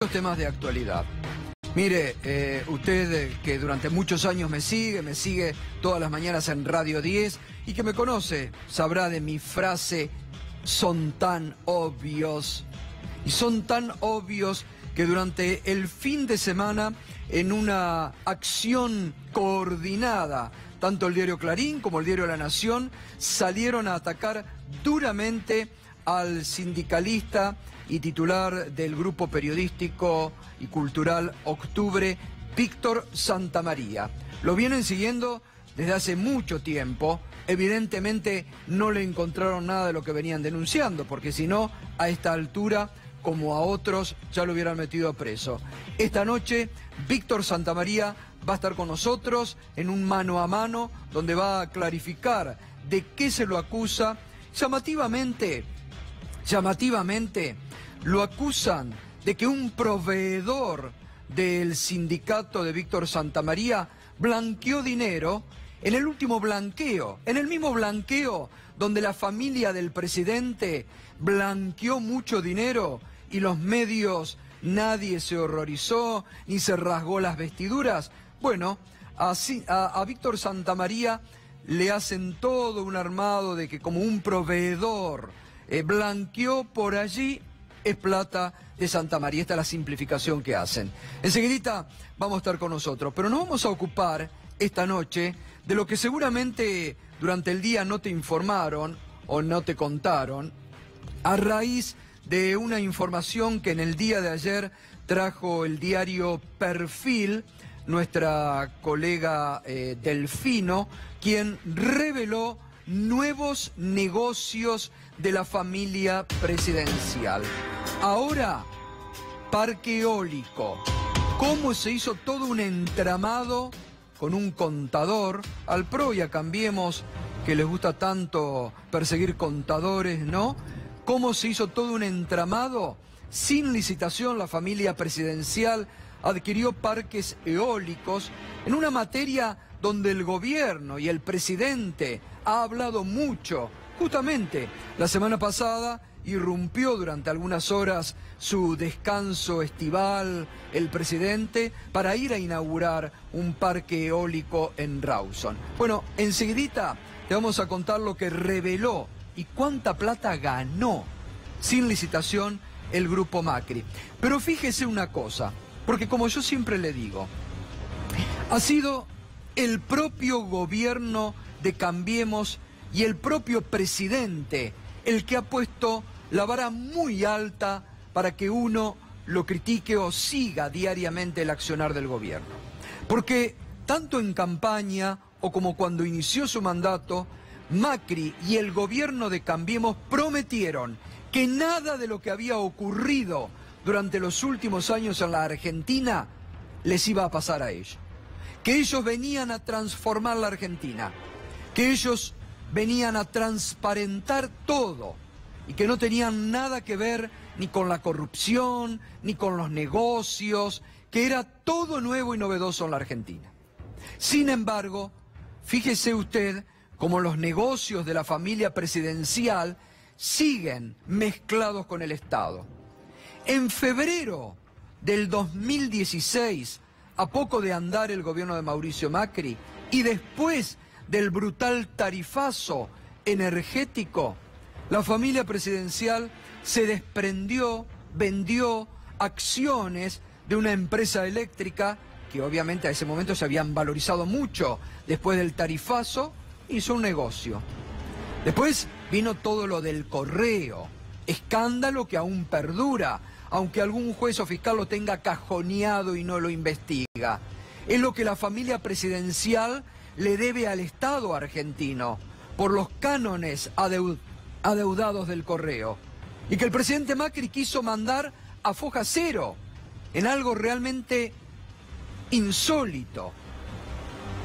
Los temas de actualidad. Mire, usted que durante muchos años me sigue todas las mañanas en Radio 10 y que me conoce, sabrá de mi frase, son tan obvios. Y son tan obvios que durante el fin de semana, en una acción coordinada, tanto el diario Clarín como el diario La Nación salieron a atacar duramente al sindicalista y titular del grupo periodístico y cultural Octubre, Víctor Santamaría. Lo vienen siguiendo desde hace mucho tiempo. Evidentemente no le encontraron nada de lo que venían denunciando, porque si no, a esta altura, como a otros, ya lo hubieran metido preso. Esta noche, Víctor Santamaría va a estar con nosotros en un mano a mano, donde va a clarificar de qué se lo acusa. Llamativamente, lo acusan de que un proveedor del sindicato de Víctor Santamaría blanqueó dinero en el último blanqueo, en el mismo blanqueo donde la familia del presidente blanqueó mucho dinero y los medios, nadie se horrorizó ni se rasgó las vestiduras. Bueno, así a Víctor Santamaría le hacen todo un armado de que como un proveedor blanqueó por allí, es plata de Santamaría. Esta es la simplificación que hacen. Enseguidita vamos a estar con nosotros, pero nos vamos a ocupar esta noche de lo que seguramente durante el día no te informaron o no te contaron, a raíz de una información que en el día de ayer trajo el diario Perfil, nuestra colega Delfino, quien reveló nuevos negocios de la familia presidencial. Ahora, parque eólico. ¿Cómo se hizo todo un entramado con un contador? Al PRO y a Cambiemos, que les gusta tanto perseguir contadores, ¿no? ¿Cómo se hizo todo un entramado? Sin licitación, la familia presidencial adquirió parques eólicos en una materia donde el gobierno y el presidente ha hablado mucho. Justamente la semana pasada irrumpió durante algunas horas su descanso estival el presidente para ir a inaugurar un parque eólico en Rawson. Bueno, enseguidita te vamos a contar lo que reveló y cuánta plata ganó sin licitación el grupo Macri. Pero fíjese una cosa, porque como yo siempre le digo, ha sido el propio gobierno de Cambiemos y el propio presidente el que ha puesto la vara muy alta para que uno lo critique o siga diariamente el accionar del gobierno. Porque tanto en campaña o como cuando inició su mandato, Macri y el gobierno de Cambiemos prometieron que nada de lo que había ocurrido durante los últimos años en la Argentina les iba a pasar a ellos. Que ellos venían a transformar la Argentina, que ellos venían a transparentar todo y que no tenían nada que ver ni con la corrupción, ni con los negocios, que era todo nuevo y novedoso en la Argentina. Sin embargo, fíjese usted cómo los negocios de la familia presidencial siguen mezclados con el Estado. En febrero del 2016, a poco de andar el gobierno de Mauricio Macri, y después del brutal tarifazo energético, la familia presidencial se desprendió, vendió acciones de una empresa eléctrica que obviamente a ese momento se habían valorizado mucho después del tarifazo, hizo un negocio. Después vino todo lo del correo, escándalo que aún perdura, aunque algún juez o fiscal lo tenga cajoneado y no lo investiga. Es lo que la familia presidencial le debe al Estado argentino por los cánones adeudados del correo. Y que el presidente Macri quiso mandar a foja cero en algo realmente insólito.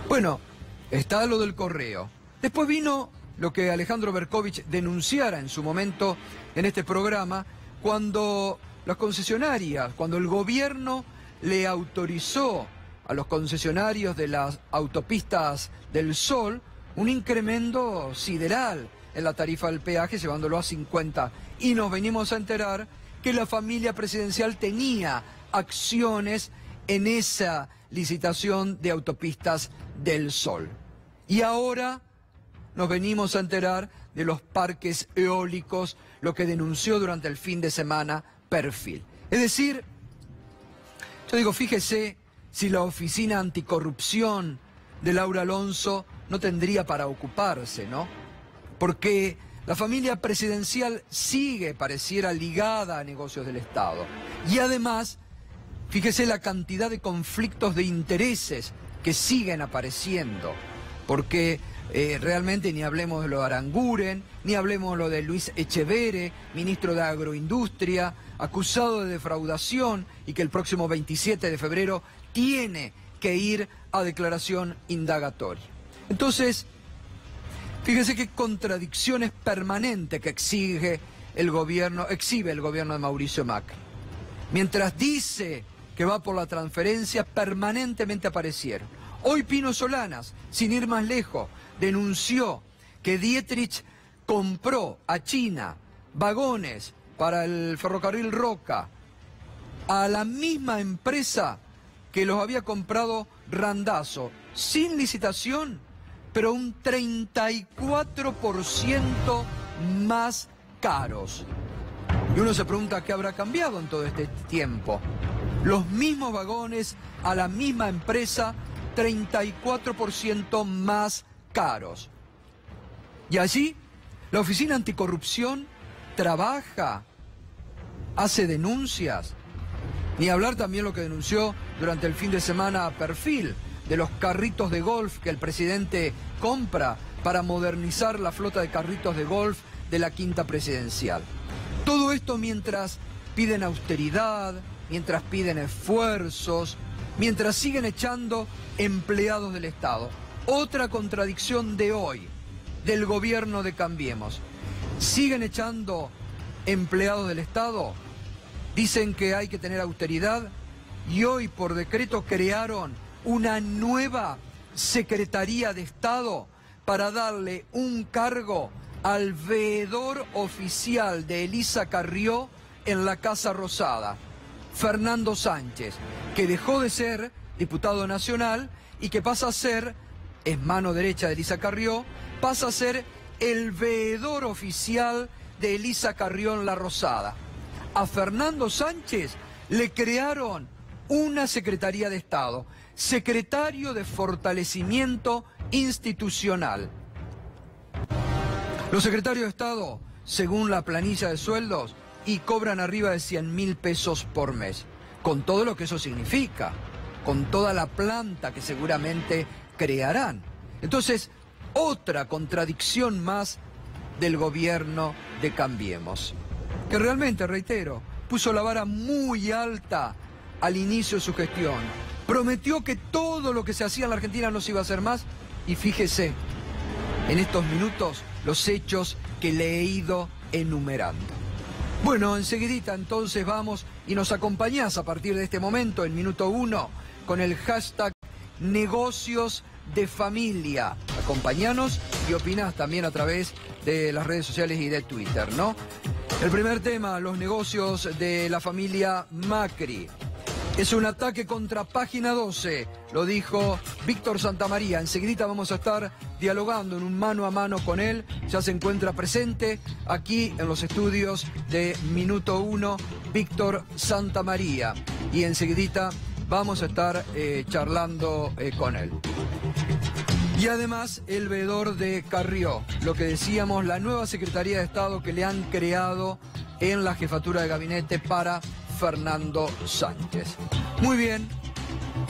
Bueno, está lo del correo. Después vino lo que Alejandro Berkovich denunciara en su momento en este programa, cuando las concesionarias, cuando el gobierno le autorizó a los concesionarios de las autopistas del Sol un incremento sideral en la tarifa del peaje, llevándolo a 50. Y nos venimos a enterar que la familia presidencial tenía acciones en esa licitación de Autopistas del Sol. Y ahora nos venimos a enterar de los parques eólicos, lo que denunció durante el fin de semana Perfil. Es decir, yo digo, fíjese si la oficina anticorrupción de Laura Alonso no tendría para ocuparse, ¿no? Porque la familia presidencial sigue, pareciera, ligada a negocios del Estado. Y además, fíjese la cantidad de conflictos de intereses que siguen apareciendo, porque realmente ni hablemos de lo de Aranguren, ni hablemos de lo de Luis Echeverre, ministro de Agroindustria, acusado de defraudación y que el próximo 27 de febrero tiene que ir a declaración indagatoria. Entonces, fíjese qué contradicciones permanentes que exhibe el gobierno de Mauricio Macri. Mientras dice que va por la transferencia, permanentemente aparecieron. Hoy Pino Solanas, sin ir más lejos, denunció que Dietrich compró a China vagones para el ferrocarril Roca a la misma empresa que los había comprado Randazzo, sin licitación, pero un 34% más caros. Y uno se pregunta qué habrá cambiado en todo este tiempo. Los mismos vagones a la misma empresa, 34% más caros. Y allí la Oficina Anticorrupción trabaja, hace denuncias. Ni hablar también lo que denunció durante el fin de semana Perfil, de los carritos de golf que el presidente compra para modernizar la flota de carritos de golf de la Quinta Presidencial. Todo esto mientras piden austeridad, mientras piden esfuerzos, mientras siguen echando empleados del Estado. Otra contradicción de hoy, del gobierno de Cambiemos. Siguen echando empleados del Estado, dicen que hay que tener austeridad y hoy por decreto crearon una nueva Secretaría de Estado para darle un cargo al veedor oficial de Elisa Carrió en la Casa Rosada, Fernando Sánchez, que dejó de ser diputado nacional y que pasa a ser, es mano derecha de Elisa Carrió, pasa a ser el veedor oficial de Elisa Carrió en la Rosada. A Fernando Sánchez le crearon una Secretaría de Estado, secretario de Fortalecimiento Institucional. Los secretarios de Estado, según la planilla de sueldos, y cobran arriba de 100.000 pesos por mes, con todo lo que eso significa, con toda la planta que seguramente crearán. Entonces, otra contradicción más del gobierno de Cambiemos, que realmente, reitero, puso la vara muy alta al inicio de su gestión. Prometió que todo lo que se hacía en la Argentina no se iba a hacer más, y fíjese, en estos minutos, los hechos que le he ido enumerando. Bueno, enseguidita entonces vamos y nos acompañás a partir de este momento, en minuto 1, con el hashtag Negocios de Familia. Acompañanos y opinás también a través de las redes sociales y de Twitter, ¿no? El primer tema, los negocios de la familia Macri. Es un ataque contra Página 12, lo dijo Víctor Santamaría. Enseguidita vamos a estar dialogando en un mano a mano con él. Ya se encuentra presente aquí en los estudios de Minuto 1, Víctor Santamaría. Y enseguidita vamos a estar charlando con él. Y además el veedor de Carrió, lo que decíamos, la nueva Secretaría de Estado que le han creado en la jefatura de gabinete para Fernando Sánchez. Muy bien,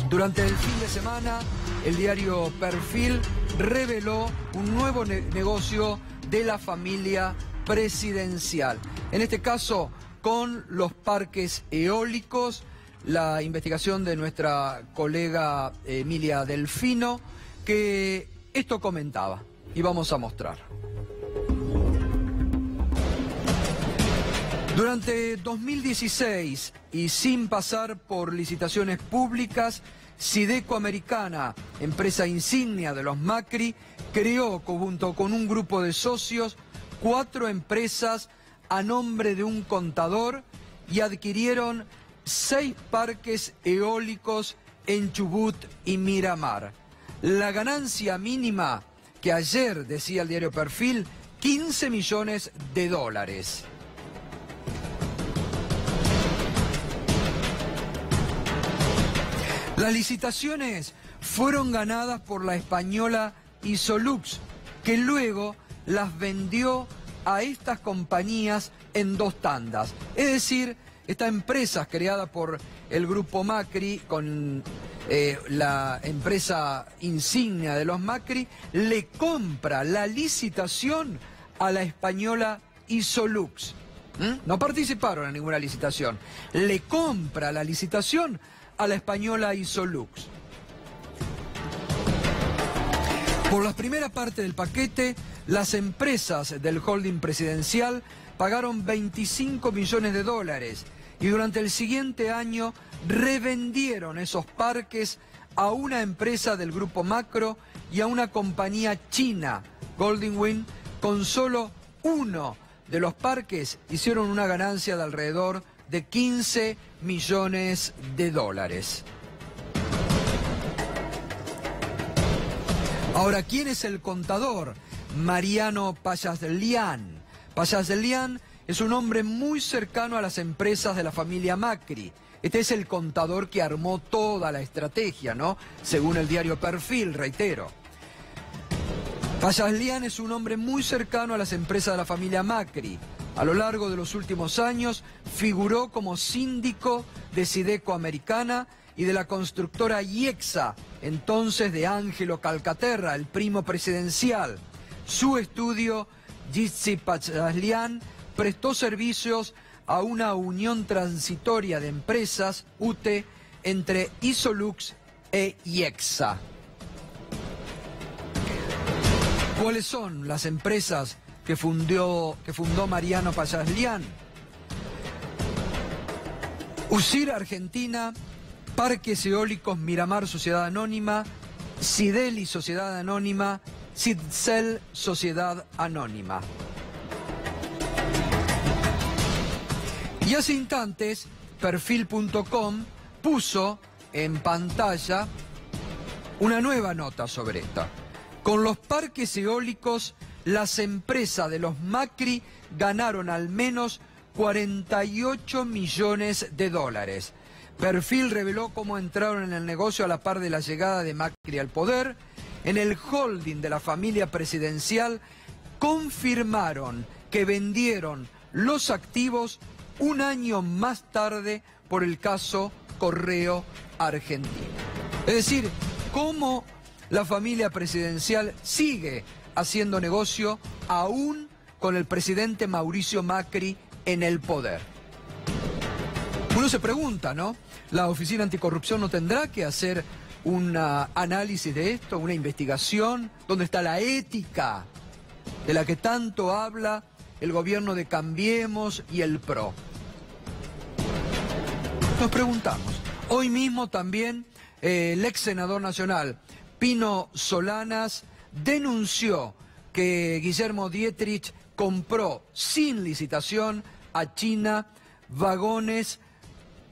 durante el fin de semana el diario Perfil reveló un nuevo negocio de la familia presidencial. En este caso con los parques eólicos, la investigación de nuestra colega Emilia Delfino, que esto comentaba y vamos a mostrar. Durante 2016 y sin pasar por licitaciones públicas, Sideco Americana, empresa insignia de los Macri, creó junto con un grupo de socios 4 empresas a nombre de un contador y adquirieron 6 parques eólicos en Chubut y Miramar. La ganancia mínima, que ayer decía el diario Perfil, 15 millones de dólares. Las licitaciones fueron ganadas por la española Isolux, que luego las vendió a estas compañías en 2 tandas. Es decir, esta empresa creada por el grupo Macri, con la empresa insignia de los Macri, le compra la licitación a la española Isolux. No participaron en ninguna licitación. Le compra la licitación a la española Isolux. Por la primera parte del paquete, las empresas del holding presidencial pagaron 25 millones de dólares y durante el siguiente año revendieron esos parques a una empresa del grupo Macro y a una compañía china, Golden Wind. Con solo uno de los parques hicieron una ganancia de alrededor de 15 millones de dólares. Ahora, ¿quién es el contador? Mariano Payaslian. Payaslian es un hombre muy cercano a las empresas de la familia Macri. Este es el contador que armó toda la estrategia, ¿no? Según el diario Perfil, reitero. Payaslian es un hombre muy cercano a las empresas de la familia Macri. A lo largo de los últimos años figuró como síndico de Sideco Americana y de la constructora IEXA, entonces de Ángelo Calcaterra, el primo presidencial. Su estudio, Jitsi Payaslian, prestó servicios a una unión transitoria de empresas, UTE, entre Isolux e IEXA. ¿Cuáles son las empresas que fundó Mariano Payaslian? USIR Argentina, Parques Eólicos Miramar Sociedad Anónima, Sideli Sociedad Anónima, Sidcel Sociedad Anónima. Y hace instantes, Perfil.com puso en pantalla una nueva nota sobre esta. Con los parques eólicos, las empresas de los Macri ganaron al menos 48 millones de dólares. Perfil reveló cómo entraron en el negocio a la par de la llegada de Macri al poder. En el holding de la familia presidencial confirmaron que vendieron los activos un año más tarde por el caso Correo Argentina. Es decir, cómo la familia presidencial sigue haciendo negocio aún con el presidente Mauricio Macri en el poder. Uno se pregunta, ¿no? ¿La Oficina Anticorrupción no tendrá que hacer un análisis de esto, una investigación? ¿Dónde está la ética de la que tanto habla el gobierno de Cambiemos y el PRO? Nos preguntamos. Hoy mismo también el ex senador nacional Pino Solanas denunció que Guillermo Dietrich compró sin licitación a China vagones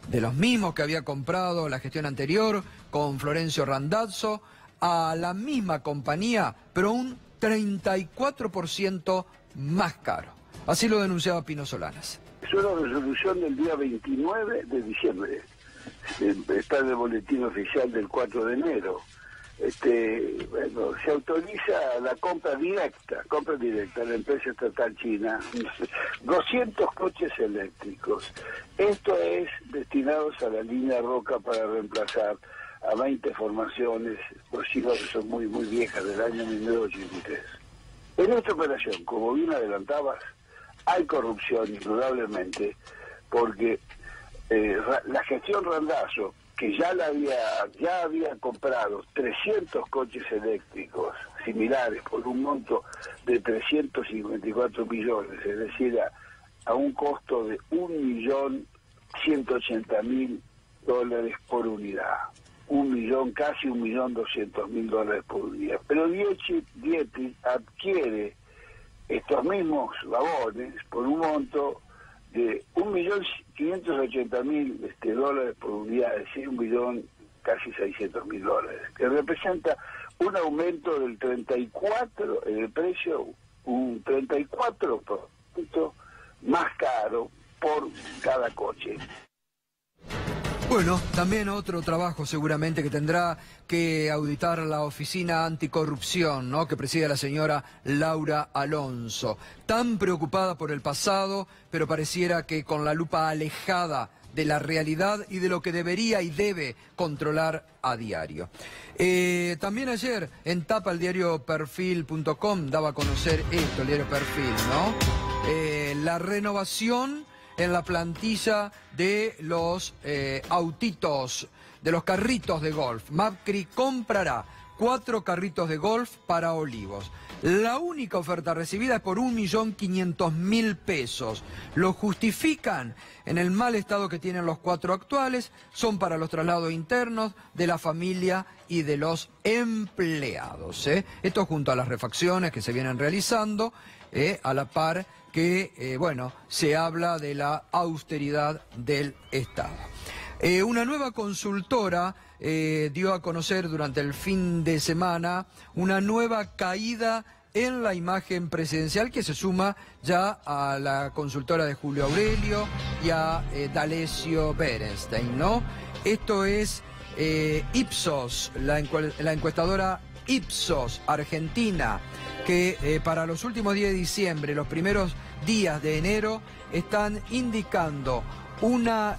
de los mismos que había comprado la gestión anterior con Florencio Randazzo a la misma compañía, pero un 34% más caro. Así lo denunciaba Pino Solanas. Es una resolución del día 29 de diciembre. Está en el boletín oficial del 4 de enero. Bueno, se autoriza la compra directa a la empresa estatal china, 200 coches eléctricos. Esto es destinados a la línea Roca para reemplazar a 20 formaciones, por siglos que son muy viejas, del año 1983. En esta operación, como bien adelantabas, hay corrupción indudablemente, porque la gestión Randazzo, que ya había comprado 300 coches eléctricos similares por un monto de 354 millones, es decir, a un costo de $1.180.000 por unidad. Casi $1.200.000 por unidad. Pero Dietrich adquiere estos mismos vagones por un monto de 1.580.000 dólares por unidad, es decir, casi 600.000 dólares, que representa un aumento del 34 en el precio, un 34% más caro por cada coche. Bueno, también otro trabajo seguramente que tendrá que auditar la Oficina Anticorrupción, ¿no?, que preside la señora Laura Alonso. Tan preocupada por el pasado, pero pareciera que con la lupa alejada de la realidad y de lo que debería y debe controlar a diario. También ayer en tapa el diario Perfil.com daba a conocer esto, el diario Perfil, ¿no? La renovación en la plantilla de los autitos, de los carritos de golf. Macri comprará 4 carritos de golf para Olivos. La única oferta recibida es por 1.500.000 pesos. Lo justifican en el mal estado que tienen los 4 actuales, son para los traslados internos de la familia y de los empleados. Esto junto a las refacciones que se vienen realizando, a la par que, bueno, se habla de la austeridad del Estado. Una nueva consultora dio a conocer durante el fin de semana una nueva caída en la imagen presidencial que se suma ya a la consultora de Julio Aurelio y a D'Alessio Berenstein, ¿no? Esto es Ipsos, la encuestadora Ipsos Argentina, que para los últimos días de diciembre, los primeros días de enero, están indicando una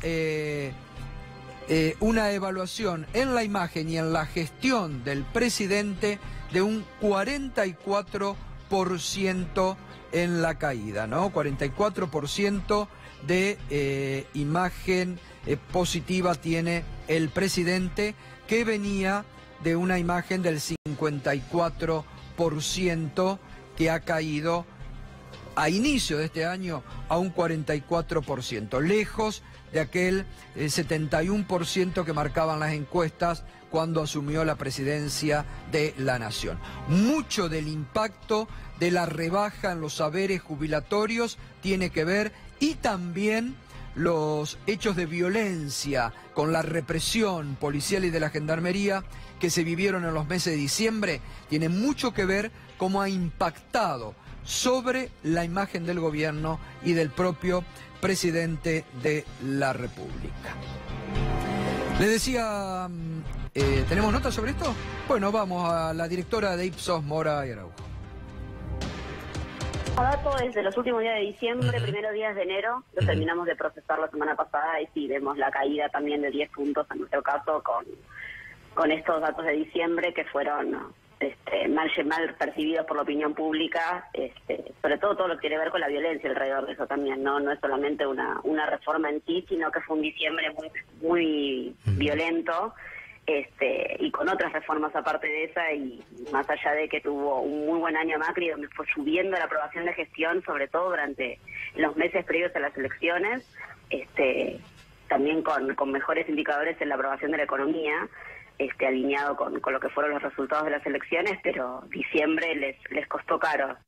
evaluación en la imagen y en la gestión del presidente de un 44% en la caída, ¿no? 44% de imagen positiva tiene el presidente, que venía de una imagen del 54% que ha caído a inicio de este año a un 44%, lejos de aquel 71% que marcaban las encuestas cuando asumió la presidencia de la Nación. Mucho del impacto de la rebaja en los saberes jubilatorios tiene que ver, y también los hechos de violencia con la represión policial y de la gendarmería que se vivieron en los meses de diciembre, tienen mucho que ver cómo ha impactado sobre la imagen del gobierno y del propio presidente de la República. Le decía, ¿tenemos notas sobre esto? Bueno, vamos a la directora de Ipsos, Mora Araujo. Datos desde los últimos días de diciembre, primeros días de enero, lo terminamos de procesar la semana pasada y sí, vemos la caída también de 10 puntos en nuestro caso con estos datos de diciembre que fueron mal percibidos por la opinión pública, sobre todo lo que tiene que ver con la violencia alrededor de eso también, no es solamente una reforma en sí, sino que fue un diciembre muy violento, y con otras reformas aparte de esa, y más allá de que tuvo un muy buen año Macri, donde fue subiendo la aprobación de gestión, sobre todo durante los meses previos a las elecciones, también con mejores indicadores en la aprobación de la economía, alineado con lo que fueron los resultados de las elecciones, pero diciembre les costó caro.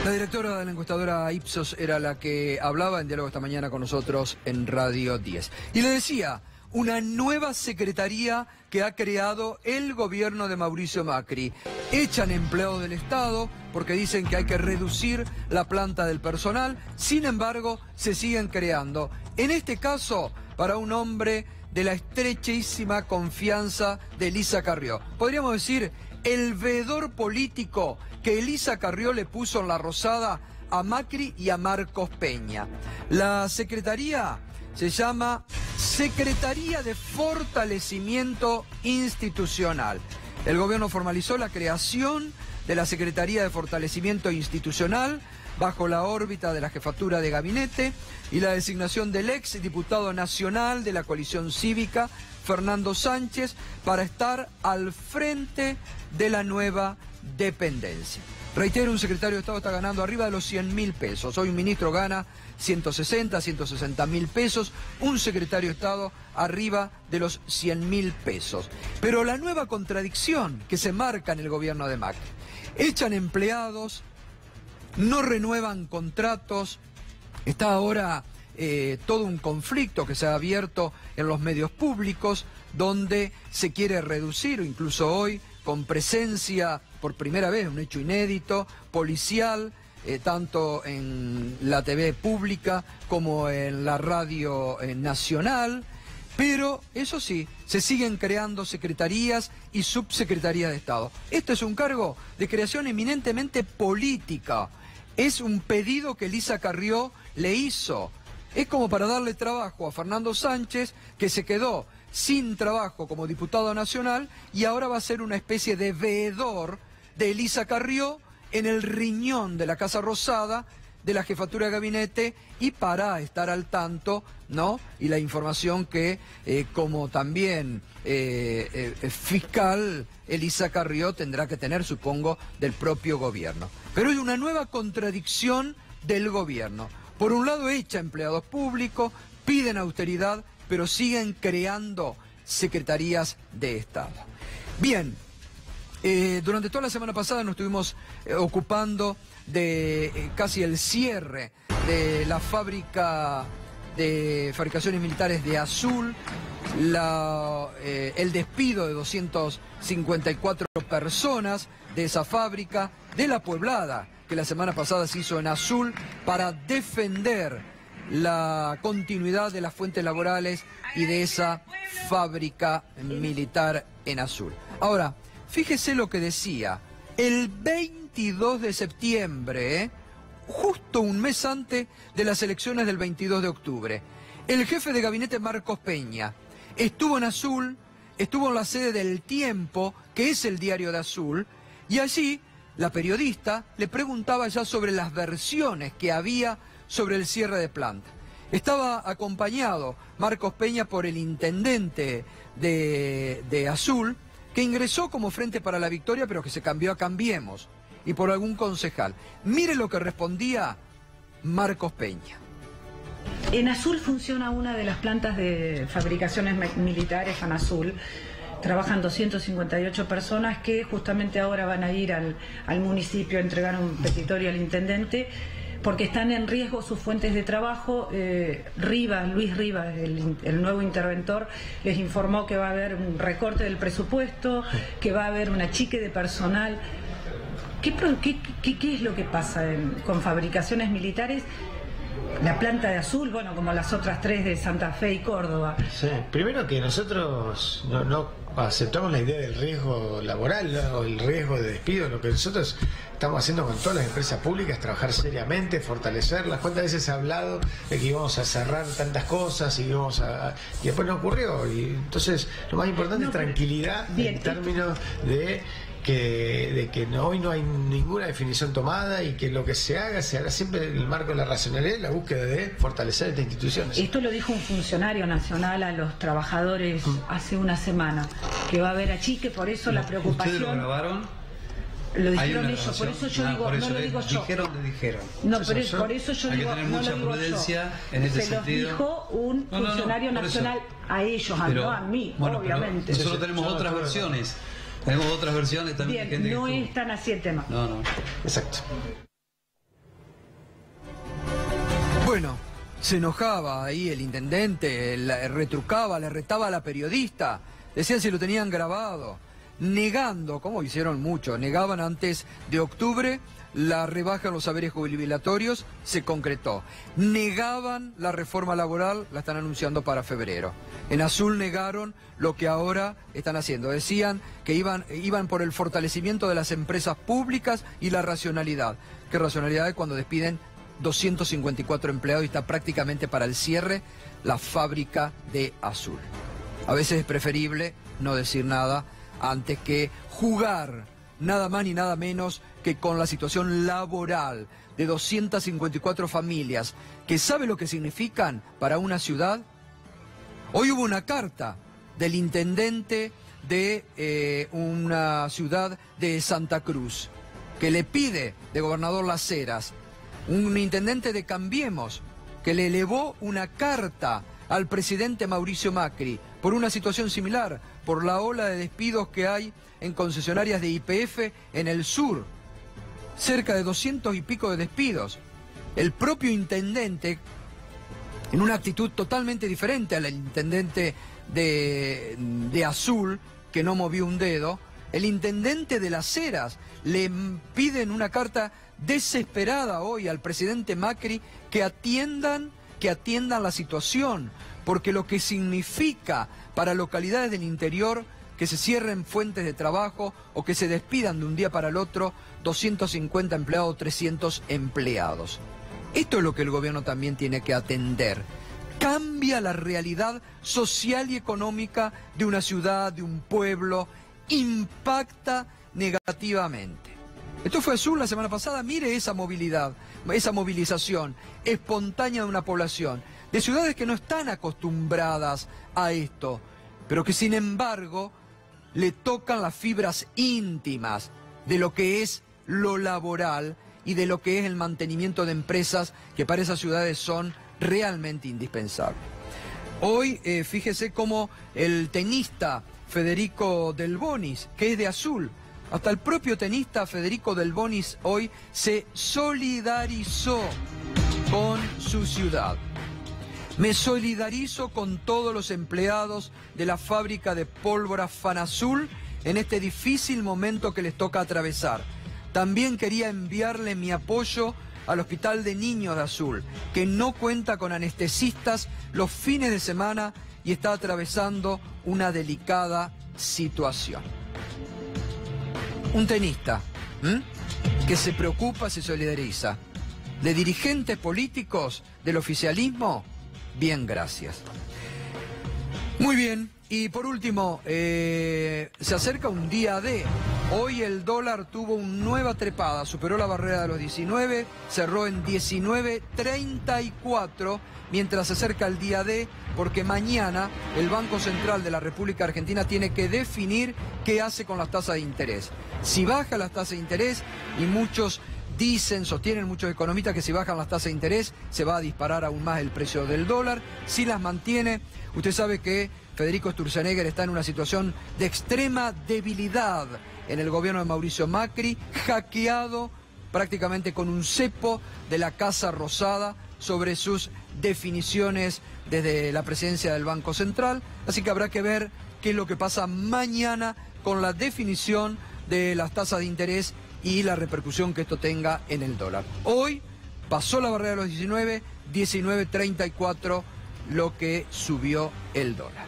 La directora de la encuestadora Ipsos era la que hablaba en diálogo esta mañana con nosotros en Radio 10. Y le decía, una nueva secretaría que ha creado el gobierno de Mauricio Macri. Echan empleados del Estado porque dicen que hay que reducir la planta del personal, sin embargo, se siguen creando. En este caso, para un hombre de la estrechísima confianza de Elisa Carrió. Podríamos decir, el veedor político que Elisa Carrió le puso en la rosada a Macri y a Marcos Peña. La secretaría se llama Secretaría de Fortalecimiento Institucional. El gobierno formalizó la creación de la Secretaría de Fortalecimiento Institucional bajo la órbita de la jefatura de gabinete y la designación del ex diputado nacional de la coalición cívica, Fernando Sánchez, para estar al frente de la nueva dependencia. Reitero, un secretario de Estado está ganando arriba de los 100.000 pesos. Hoy un ministro gana 160.000 pesos, un secretario de Estado arriba de los 100.000 pesos. Pero la nueva contradicción que se marca en el gobierno de Macri: echan empleados, no renuevan contratos, Está ahora todo un conflicto que se ha abierto en los medios públicos, donde se quiere reducir, incluso hoy, con presencia, por primera vez, un hecho inédito, policial, tanto en la TV pública como en la radio nacional. Pero, eso sí, se siguen creando secretarías y subsecretarías de Estado. Esto es un cargo de creación eminentemente política. Es un pedido que Elisa Carrió le hizo. Es como para darle trabajo a Fernando Sánchez, que se quedó sin trabajo como diputado nacional y ahora va a ser una especie de veedor de Elisa Carrió en el riñón de la Casa Rosada, de la jefatura de gabinete, y para estar al tanto, ¿no? Y la información que, como también fiscal, Elisa Carrió tendrá que tener, supongo, del propio gobierno. Pero hay una nueva contradicción del gobierno. Por un lado, echa empleados públicos, piden austeridad, pero siguen creando secretarías de Estado. Bien, durante toda la semana pasada nos estuvimos ocupando de casi el cierre de la fábrica de fabricaciones militares de Azul, el despido de 254 personas de esa fábrica, de la Pueblada, que la semana pasada se hizo en Azul para defender la continuidad de las fuentes laborales y de esa fábrica militar en Azul. Ahora, fíjese lo que decía, el 22 de septiembre, justo un mes antes de las elecciones del 22 de octubre, el jefe de gabinete Marcos Peña estuvo en Azul, estuvo en la sede del Tiempo, que es el diario de Azul, y allí la periodista le preguntaba ya sobre las versiones que había sobre el cierre de planta. Estaba acompañado Marcos Peña por el intendente de Azul, que ingresó como Frente para la Victoria, pero que se cambió a Cambiemos, y por algún concejal. Mire lo que respondía Marcos Peña. En Azul funciona una de las plantas de fabricaciones militares, FANAZUL. Trabajan 258 personas que justamente ahora van a ir al municipio a entregar un petitorio al intendente porque están en riesgo sus fuentes de trabajo. Luis Rivas, el nuevo interventor, les informó que va a haber un recorte del presupuesto, que va a haber un achique de personal. ¿Qué es lo que pasa con fabricaciones militares? La planta de Azul, bueno, como las otras tres de Santa Fe y Córdoba. Sí, primero que nosotros no aceptamos la idea del riesgo laboral, ¿no? O el riesgo de despido. Lo que nosotros estamos haciendo con todas las empresas públicas es trabajar seriamente, fortalecerlas. ¿Cuántas veces se ha hablado de que íbamos a cerrar tantas cosas y después no ocurrió? Y entonces lo más importante es tranquilidad en términos de que hoy no hay ninguna definición tomada y que lo que se hará siempre en el marco de la racionalidad y la búsqueda de fortalecer estas instituciones. Esto lo dijo un funcionario nacional a los trabajadores hace una semana, que va a haber achique, por eso la preocupación. ¿Ustedes lo grabaron? Lo dijeron ellos, por eso yo digo, no lo digo yo. Dijeron. No, pero por eso yo digo, no lo digo yo. En este se los dijo un funcionario nacional a ellos, no a mí, obviamente. Nosotros tenemos otras versiones. Tenemos otras versiones también. Bien, no es tan así el tema. No. Exacto. Bueno, se enojaba ahí el intendente, le retrucaba, le retaba a la periodista, decían si lo tenían grabado, negando, como hicieron mucho, negaban antes de octubre la rebaja en los saberes jubilatorios, se concretó. Negaban la reforma laboral, la están anunciando para febrero. En Azul negaron lo que ahora están haciendo. Decían que iban por el fortalecimiento de las empresas públicas y la racionalidad. ¿Qué racionalidad es cuando despiden 254 empleados y está prácticamente para el cierre la fábrica de Azul? A veces es preferible no decir nada antes que jugar nada más ni nada menos que con la situación laboral de 254 familias que sabe lo que significan para una ciudad. Hoy hubo una carta del intendente de una ciudad de Santa Cruz que le pide de gobernador Las Heras, un intendente de Cambiemos que le elevó una carta al presidente Mauricio Macri por una situación similar, por la ola de despidos que hay en concesionarias de YPF en el sur, cerca de 200 y pico de despidos. el propio intendente, en una actitud totalmente diferente al intendente de Azul, que no movió un dedo, el intendente de Las Heras le pide en una carta desesperada hoy al presidente Macri que atiendan la situación, porque lo que significa para localidades del interior que se cierren fuentes de trabajo o que se despidan de un día para el otro 250 empleados, 300 empleados. Esto es lo que el gobierno también tiene que atender. Cambia la realidad social y económica de una ciudad, de un pueblo, impacta negativamente. Esto fue Azul la semana pasada, mire esa movilidad, esa movilización espontánea de una población, de ciudades que no están acostumbradas a esto, pero que sin embargo le tocan las fibras íntimas de lo que es lo laboral y de lo que es el mantenimiento de empresas que para esas ciudades son realmente indispensables. Hoy, fíjese cómo el tenista Federico Del Bonis, que es de Azul, hasta el propio tenista Federico Del Bonis hoy se solidarizó con su ciudad. Me solidarizo con todos los empleados de la fábrica de pólvora Fanazul en este difícil momento que les toca atravesar. También quería enviarle mi apoyo al Hospital de Niños de Azul, que no cuenta con anestesistas los fines de semana y está atravesando una delicada situación. Un tenista que se preocupa, se solidariza. De dirigentes políticos del oficialismo, bien, gracias. Muy bien, y por último, se acerca un día D. Hoy el dólar tuvo una nueva trepada, superó la barrera de los 19, cerró en 19.34, mientras se acerca el día D, porque mañana el Banco Central de la República Argentina tiene que definir qué hace con las tasas de interés. Si baja las tasas de interés, y muchos sostienen muchos economistas que si bajan las tasas de interés se va a disparar aún más el precio del dólar. Si las mantiene, usted sabe que Federico Sturzenegger está en una situación de extrema debilidad en el gobierno de Mauricio Macri, hackeado prácticamente con un cepo de la Casa Rosada sobre sus definiciones desde la presidencia del Banco Central. Así que habrá que ver qué es lo que pasa mañana con la definición de las tasas de interés y la repercusión que esto tenga en el dólar. Hoy pasó la barrera de los 19, 19.34 lo que subió el dólar.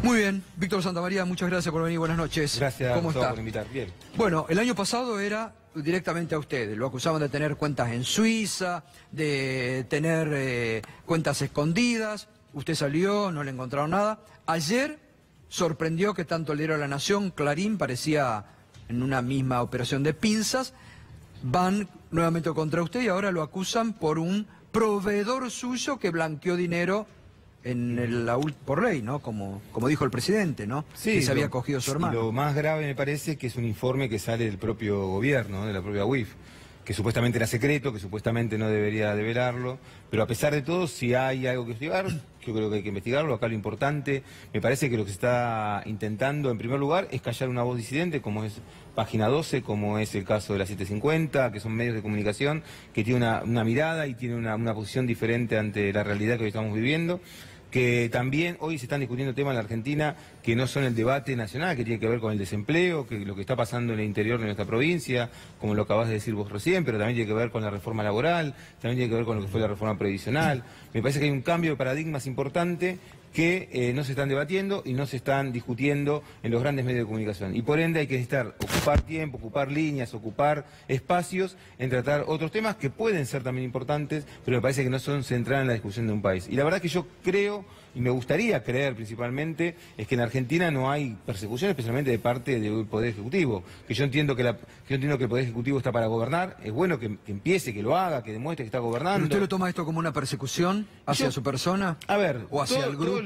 Muy bien, Víctor Santamaría, muchas gracias por venir, buenas noches. Gracias ¿Cómo está? por invitar. Bien. Bueno, el año pasado era directamente a ustedes, lo acusaban de tener cuentas en Suiza, de tener cuentas escondidas, usted salió, no le encontraron nada. Ayer sorprendió que tanto el diario La Nación, Clarín, parecía en una misma operación de pinzas, van nuevamente contra usted y ahora lo acusan por un proveedor suyo que blanqueó dinero por ley, ¿no? Como dijo el presidente, ¿no? Sí, que se había cogido su hermano. Lo más grave me parece que es un informe que sale del propio gobierno, ¿no? De la propia UIF, que supuestamente era secreto, que supuestamente no debería develarlo, pero a pesar de todo, si hay algo que investigar, yo creo que hay que investigarlo. Acá lo importante, me parece que lo que se está intentando, en primer lugar, es callar una voz disidente, como es Página 12, como es el caso de la 750, que son medios de comunicación que tienen una mirada y tienen una posición diferente ante la realidad que hoy estamos viviendo. Que también hoy se están discutiendo temas en la Argentina que no son el debate nacional, que tiene que ver con el desempleo, que lo que está pasando en el interior de nuestra provincia, como lo acabas de decir vos recién, pero también tiene que ver con la reforma laboral, también tiene que ver con lo que fue la reforma previsional. Me parece que hay un cambio de paradigmas importante que no se están debatiendo y no se están discutiendo en los grandes medios de comunicación. Y por ende hay que ocupar tiempo, ocupar líneas, ocupar espacios en tratar otros temas que pueden ser también importantes, pero me parece que no son centrales en la discusión de un país. Y la verdad que yo creo, y me gustaría creer principalmente, es que en Argentina no hay persecución, especialmente de parte del Poder Ejecutivo. Que yo entiendo que el Poder Ejecutivo está para gobernar, es bueno que empiece, que lo haga, que demuestre que está gobernando. ¿Pero usted lo toma esto como una persecución hacia su persona? A ver, ¿o hacia el grupo?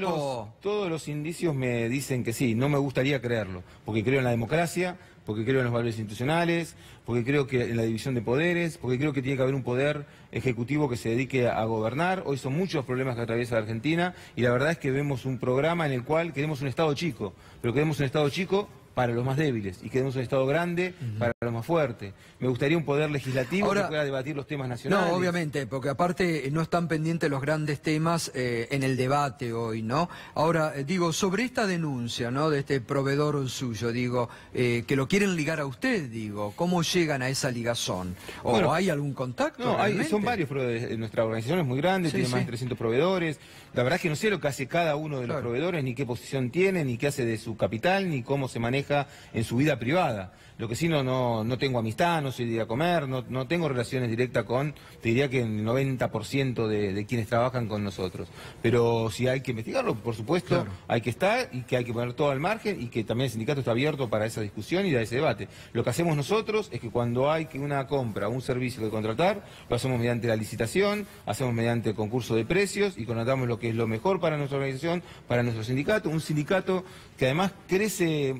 Todos los indicios me dicen que sí, no me gustaría creerlo, porque creo en la democracia, porque creo en los valores institucionales, porque creo que en la división de poderes, porque creo que tiene que haber un poder ejecutivo que se dedique a gobernar. Hoy son muchos problemas que atraviesa la Argentina y la verdad es que vemos un programa en el cual queremos un Estado chico, pero queremos un Estado chico para los más débiles y queremos un Estado grande para los más fuertes. Me gustaría un poder legislativo Ahora, que pueda debatir los temas nacionales. No, obviamente, porque aparte no están pendientes los grandes temas en el debate hoy, ¿no? Ahora, digo, sobre esta denuncia, ¿no?, de este proveedor suyo, digo, que lo quieren ligar a usted, digo, ¿cómo llegan a esa ligazón? ¿O bueno, hay algún contacto? No, realmente? son varios proveedores. Nuestra organización es muy grande, Sí, tiene más sí. de 300 proveedores. La verdad es que no sé lo que hace cada uno de los proveedores, ni qué posición tiene, ni qué hace de su capital, ni cómo se maneja en su vida privada. Lo que sí no tengo amistad, no soy de ir a comer, no tengo relaciones directas con, te diría que el 90% de quienes trabajan con nosotros. Pero si hay que investigarlo, por supuesto, hay que estar y que hay que poner todo al margen y que también el sindicato está abierto para esa discusión y para ese debate. Lo que hacemos nosotros es que cuando hay que una compra o un servicio que contratar, lo hacemos mediante la licitación, hacemos mediante el concurso de precios y contratamos lo que es lo mejor para nuestra organización, para nuestro sindicato, un sindicato que además crece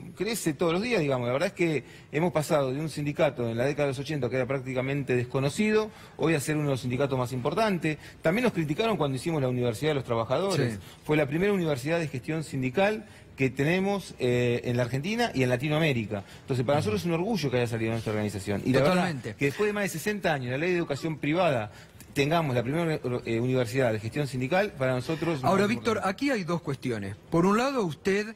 todos los días, digamos. La verdad es que hemos pasado de un sindicato en la década de los 80 que era prácticamente desconocido, hoy a ser uno de los sindicatos más importantes. También nos criticaron cuando hicimos la Universidad de los Trabajadores. Sí. Fue la primera universidad de gestión sindical que tenemos en la Argentina y en Latinoamérica. Entonces, para nosotros es un orgullo que haya salido nuestra organización. Y la verdad, que después de más de 60 años, la ley de educación privada, tengamos la primera universidad de gestión sindical, para nosotros... Ahora, Víctor, aquí hay dos cuestiones. Por un lado, usted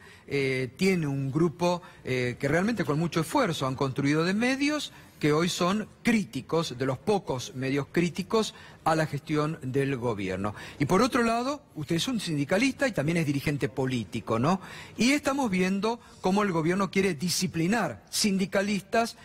tiene un grupo que realmente con mucho esfuerzo han construido de medios que hoy son críticos, de los pocos medios críticos a la gestión del gobierno. Y por otro lado, usted es un sindicalista y también es dirigente político, ¿no? Y estamos viendo cómo el gobierno quiere disciplinar sindicalistas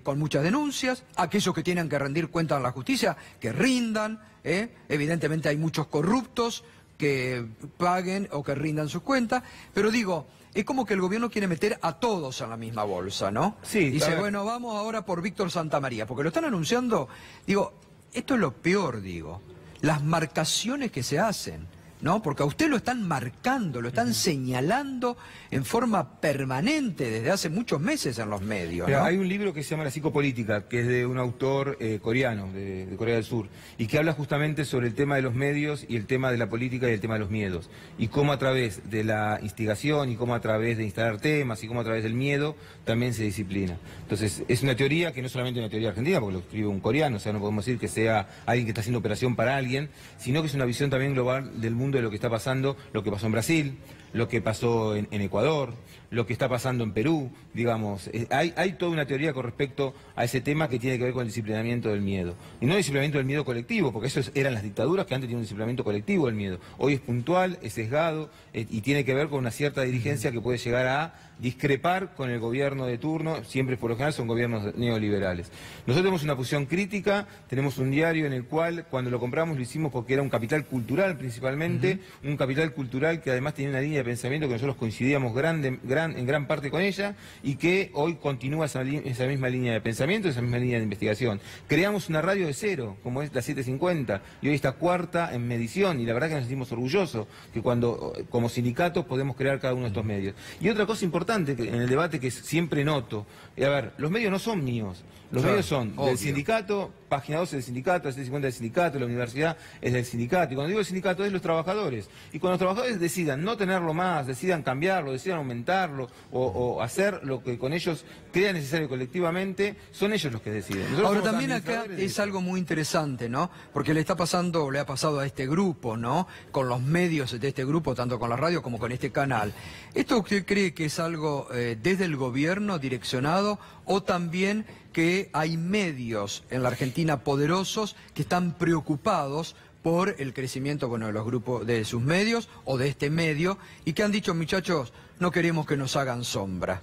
con muchas denuncias, aquellos que tienen que rendir cuentas a la justicia, que rindan, evidentemente hay muchos corruptos que paguen o que rindan sus cuentas, pero digo, es como que el gobierno quiere meter a todos en la misma bolsa, ¿no? Sí. Dice, bueno, vamos ahora por Víctor Santamaría, porque lo están anunciando, digo, esto es lo peor, digo, las marcaciones que se hacen, ¿no? Porque a usted lo están marcando, lo están señalando en forma permanente desde hace muchos meses en los medios, Pero ¿no? hay un libro que se llama La Psicopolítica, que es de un autor coreano, de Corea del Sur, y que habla justamente sobre el tema de los medios y el tema de la política y el tema de los miedos. Y cómo a través de la instigación y cómo a través de instalar temas y cómo a través del miedo también se disciplina. Entonces, es una teoría que no solamente es una teoría argentina, porque lo escribe un coreano, o sea, no podemos decir que sea alguien que está haciendo operación para alguien, sino que es una visión también global del mundo de lo que está pasando, lo que pasó en Brasil, lo que pasó en Ecuador, lo que está pasando en Perú, digamos. Hay toda una teoría con respecto a ese tema que tiene que ver con el disciplinamiento del miedo. Y no el disciplinamiento del miedo colectivo, porque eso eran las dictaduras que antes tenían un disciplinamiento colectivo del miedo. Hoy es puntual, es sesgado y tiene que ver con una cierta dirigencia que puede llegar a discrepar con el gobierno de turno, siempre por lo general son gobiernos neoliberales. Nosotros tenemos una posición crítica, tenemos un diario en el cual cuando lo compramos lo hicimos porque era un capital cultural principalmente, un capital cultural que además tenía una línea de pensamiento que nosotros coincidíamos en gran parte con ella y que hoy continúa esa misma línea de pensamiento, esa misma línea de investigación. Creamos una radio de cero, como es la 750, y hoy está cuarta en medición, y la verdad que nos sentimos orgullosos que cuando como sindicatos podemos crear cada uno de estos medios. Y otra cosa importante en el debate que siempre noto, a ver, los medios no son míos, los medios son del sindicato, Página 12 del sindicato, la 750 del sindicato, la universidad es del sindicato, y cuando digo el sindicato es los trabajadores, y cuando los trabajadores decidan no tenerlo más, decidan cambiarlo, decidan aumentarlo, o hacer lo que con ellos crea necesario colectivamente, son ellos los que deciden. Nosotros Ahora somos también acá es algo muy interesante, ¿no? Porque le está pasando, le ha pasado a este grupo, ¿no? Con los medios de este grupo, tanto con la radio como con este canal. ¿Esto usted cree que es algo desde el gobierno direccionado o también que hay medios en la Argentina poderosos que están preocupados por el crecimiento, bueno, de los grupos, de sus medios o de este medio, y que han dicho, muchachos, no queremos que nos hagan sombra,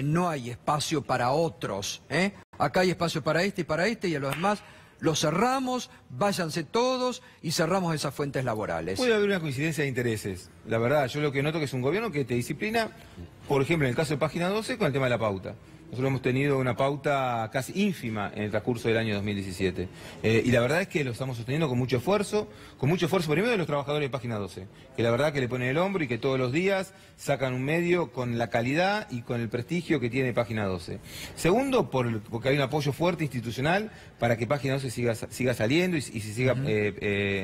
no hay espacio para otros, acá hay espacio para este y a los demás lo cerramos, váyanse todos y cerramos esas fuentes laborales? Puede haber una coincidencia de intereses, la verdad, yo lo que noto que es un gobierno que te disciplina, por ejemplo, en el caso de Página 12, con el tema de la pauta. nosotros hemos tenido una pauta casi ínfima en el transcurso del año 2017. Y la verdad es que lo estamos sosteniendo con mucho esfuerzo primero de los trabajadores de Página 12, que la verdad que le ponen el hombro y que todos los días sacan un medio con la calidad y con el prestigio que tiene Página 12. Segundo, porque hay un apoyo fuerte institucional para que Página 12 siga saliendo y se siga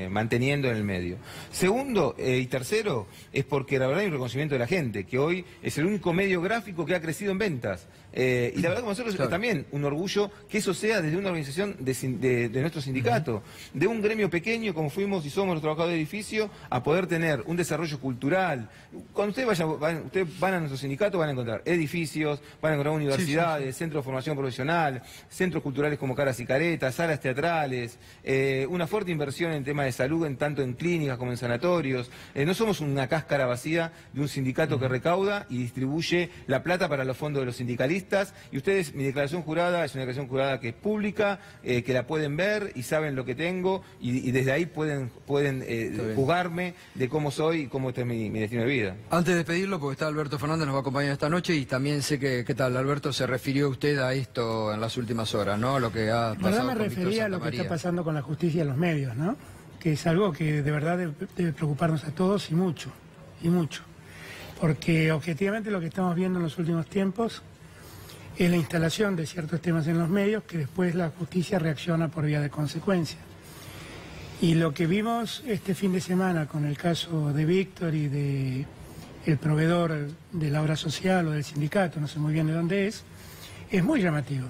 manteniendo en el medio. Segundo y tercero, es porque la verdad hay un reconocimiento de la gente, que hoy es el único medio gráfico que ha crecido en ventas. Y la verdad que nosotros es también un orgullo que eso sea desde una organización de nuestro sindicato, de un gremio pequeño como fuimos y somos los trabajadores de edificio, a poder tener un desarrollo cultural. Cuando ustedes van a nuestro sindicato van a encontrar edificios, van a encontrar universidades, centros de formación profesional, centros culturales como Caras y Caretas, salas teatrales, una fuerte inversión en temas de salud, tanto en clínicas como en sanatorios. No somos una cáscara vacía de un sindicato que recauda y distribuye la plata para los fondos de los sindicalistas. Y ustedes, mi declaración jurada es una declaración jurada que es pública, que la pueden ver y saben lo que tengo y desde ahí pueden juzgarme de cómo soy y cómo es mi destino de vida. Antes de despedirlo, porque está Alberto Fernández, nos va a acompañar esta noche y también sé que, ¿qué tal, Alberto? Se refirió usted a esto en las últimas horas, ¿no? Lo que ha pasado. La verdad me refería a lo que está pasando con la justicia y los medios, ¿no? Que es algo que de verdad debe preocuparnos a todos y mucho, y mucho. Porque objetivamente lo que estamos viendo en los últimos tiempos es la instalación de ciertos temas en los medios que después la justicia reacciona por vía de consecuencia. Y lo que vimos este fin de semana con el caso de Víctor y de el proveedor de la obra social o del sindicato, no sé muy bien de dónde es muy llamativo.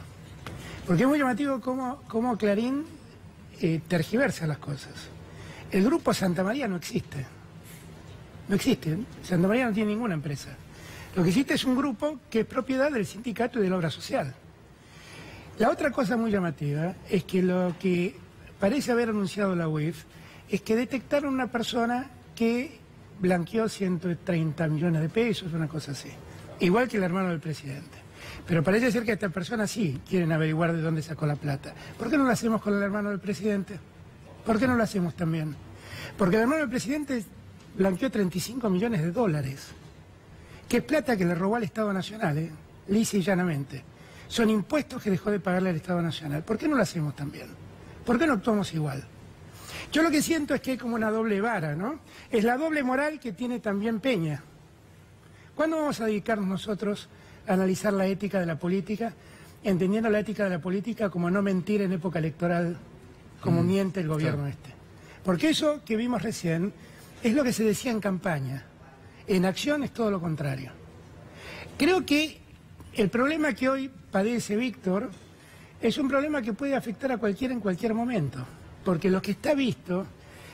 Porque es muy llamativo cómo Clarín tergiversa las cosas. El grupo Santa María no existe. No existe. Santa María no tiene ninguna empresa. Lo que existe es un grupo que es propiedad del sindicato y de la obra social. La otra cosa muy llamativa es que lo que parece haber anunciado la UIF es que detectaron una persona que blanqueó 130 millones de pesos, una cosa así. Igual que el hermano del presidente. Pero parece ser que esta persona sí quieren averiguar de dónde sacó la plata. ¿Por qué no lo hacemos con el hermano del presidente? ¿Por qué no lo hacemos también? Porque el hermano del presidente blanqueó 35 millones de dólares. Que es plata que le robó al Estado Nacional, lisa y llanamente. Son impuestos que dejó de pagarle al Estado Nacional. ¿Por qué no lo hacemos también? ¿Por qué no actuamos igual? Yo lo que siento es que hay como una doble vara, ¿no? Es la doble moral que tiene también Peña. ¿Cuándo vamos a dedicarnos nosotros a analizar la ética de la política, entendiendo la ética de la política como no mentir en época electoral, como miente el gobierno este? Porque eso que vimos recién es lo que se decía en campaña. En acción es todo lo contrario. Creo que el problema que hoy padece Víctor es un problema que puede afectar a cualquiera en cualquier momento, porque lo que está visto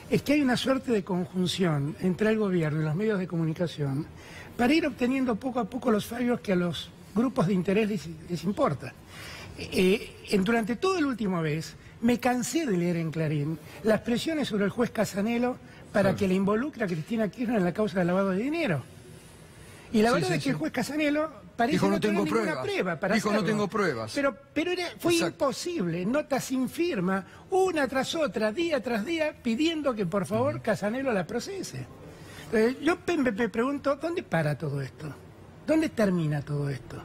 es que hay una suerte de conjunción entre el gobierno y los medios de comunicación para ir obteniendo poco a poco los fallos que a los grupos de interés les importa. Durante todo el último mes me cansé de leer en Clarín las presiones sobre el juez Casanelo para que le involucre a Cristina Kirchner en la causa del lavado de dinero. Y la verdad es que el juez Casanelo parece no tener ninguna prueba para hacerlo. No tengo pruebas. Pero fue imposible, notas sin firma, una tras otra, día tras día, pidiendo que por favor Casanelo la procese. Entonces, yo me pregunto, ¿dónde para todo esto? ¿Dónde termina todo esto?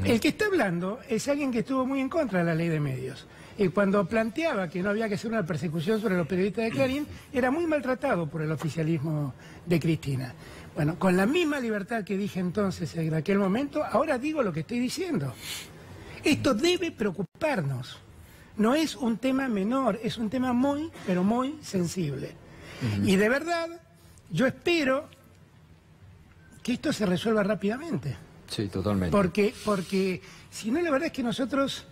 El que está hablando es alguien que estuvo muy en contra de la ley de medios. Y cuando planteaba que no había que hacer una persecución sobre los periodistas de Clarín, era muy maltratado por el oficialismo de Cristina. Bueno, con la misma libertad que dije entonces en aquel momento, ahora digo lo que estoy diciendo. Esto debe preocuparnos. No es un tema menor, es un tema muy, pero muy sensible. Y de verdad, yo espero que esto se resuelva rápidamente. Sí, totalmente. Porque si no, la verdad es que nosotros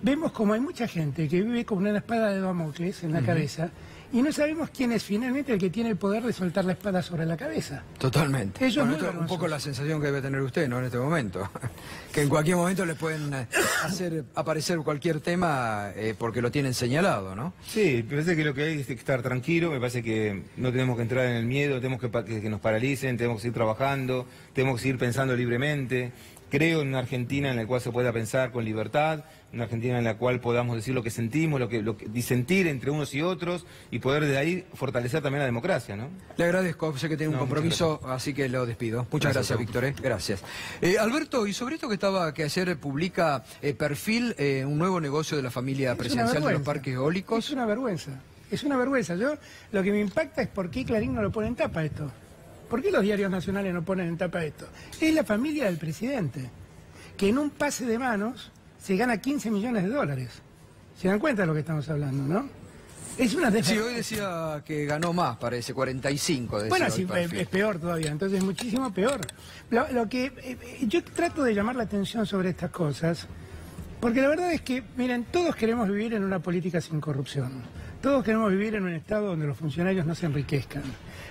vemos como hay mucha gente que vive con una espada de Damocles en la cabeza y no sabemos quién es finalmente el que tiene el poder de soltar la espada sobre la cabeza. Totalmente. Eso es esto es un poco la sensación que debe tener usted, ¿no? En este momento. Que en cualquier momento le pueden hacer aparecer cualquier tema porque lo tienen señalado, ¿no? Sí, me parece que lo que hay es que estar tranquilo, me parece que no tenemos que entrar en el miedo, tenemos que nos paralicen, tenemos que seguir trabajando, tenemos que seguir pensando libremente. Creo en una Argentina en la cual se pueda pensar con libertad, una Argentina en la cual podamos decir lo que sentimos, lo que disentir entre unos y otros y poder de ahí fortalecer también la democracia, ¿no? Le agradezco, sé que tiene un compromiso, así que lo despido. Muchas gracias, Víctor. Gracias. Alberto, y sobre esto que ayer publica Perfil, un nuevo negocio de la familia presidencial de los parques eólicos. Es una vergüenza. Es una vergüenza. Yo lo que me impacta es por qué Clarín no lo pone en tapa esto. ¿Por qué los diarios nacionales no ponen en tapa esto? Es la familia del presidente, que en un pase de manos se gana 15 millones de dólares. ¿Se dan cuenta de lo que estamos hablando, no? Es una Sí, hoy decía que ganó más, parece, 45. Bueno, sí, es peor todavía, entonces muchísimo peor. Lo que yo trato de llamar la atención sobre estas cosas, porque la verdad es que, miren, todos queremos vivir en una política sin corrupción. Todos queremos vivir en un estado donde los funcionarios no se enriquezcan.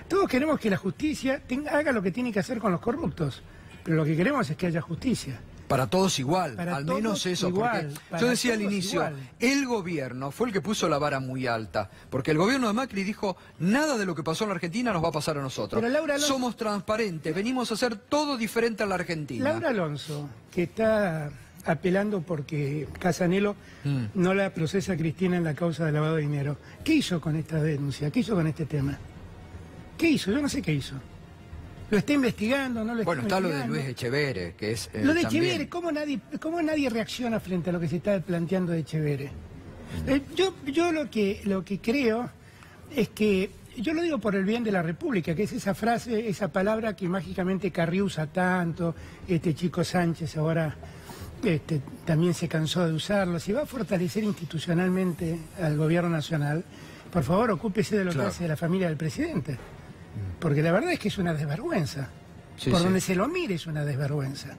Todos queremos que la justicia haga lo que tiene que hacer con los corruptos, pero lo que queremos es que haya justicia. Para todos igual, para al todos menos eso. Igual, porque yo decía al inicio, igual. El gobierno fue el que puso la vara muy alta, porque el gobierno de Macri dijo, nada de lo que pasó en la Argentina nos va a pasar a nosotros. Pero Laura Alonso, somos transparentes, venimos a hacer todo diferente a la Argentina. Laura Alonso, que está apelando porque Casanelo no la procesa a Cristina en la causa de lavado de dinero, ¿qué hizo con esta denuncia? ¿Qué hizo con este tema? ¿Qué hizo? Yo no sé qué hizo. ¿Lo está investigando? ¿No lo está Bueno, está investigando? lo de Luis Echeverre, que es Lo de también... Echeverre, ¿cómo nadie reacciona frente a lo que se está planteando de Echeverre? Yo lo que creo es que, yo lo digo por el bien de la República, que es esa frase, esa palabra que mágicamente Carrió usa tanto, Chico Sánchez ahora también se cansó de usarlo. Si va a fortalecer institucionalmente al gobierno nacional, por favor ocúpese de lo que hace la familia del presidente. Porque la verdad es que es una desvergüenza. Por donde se lo mire es una desvergüenza.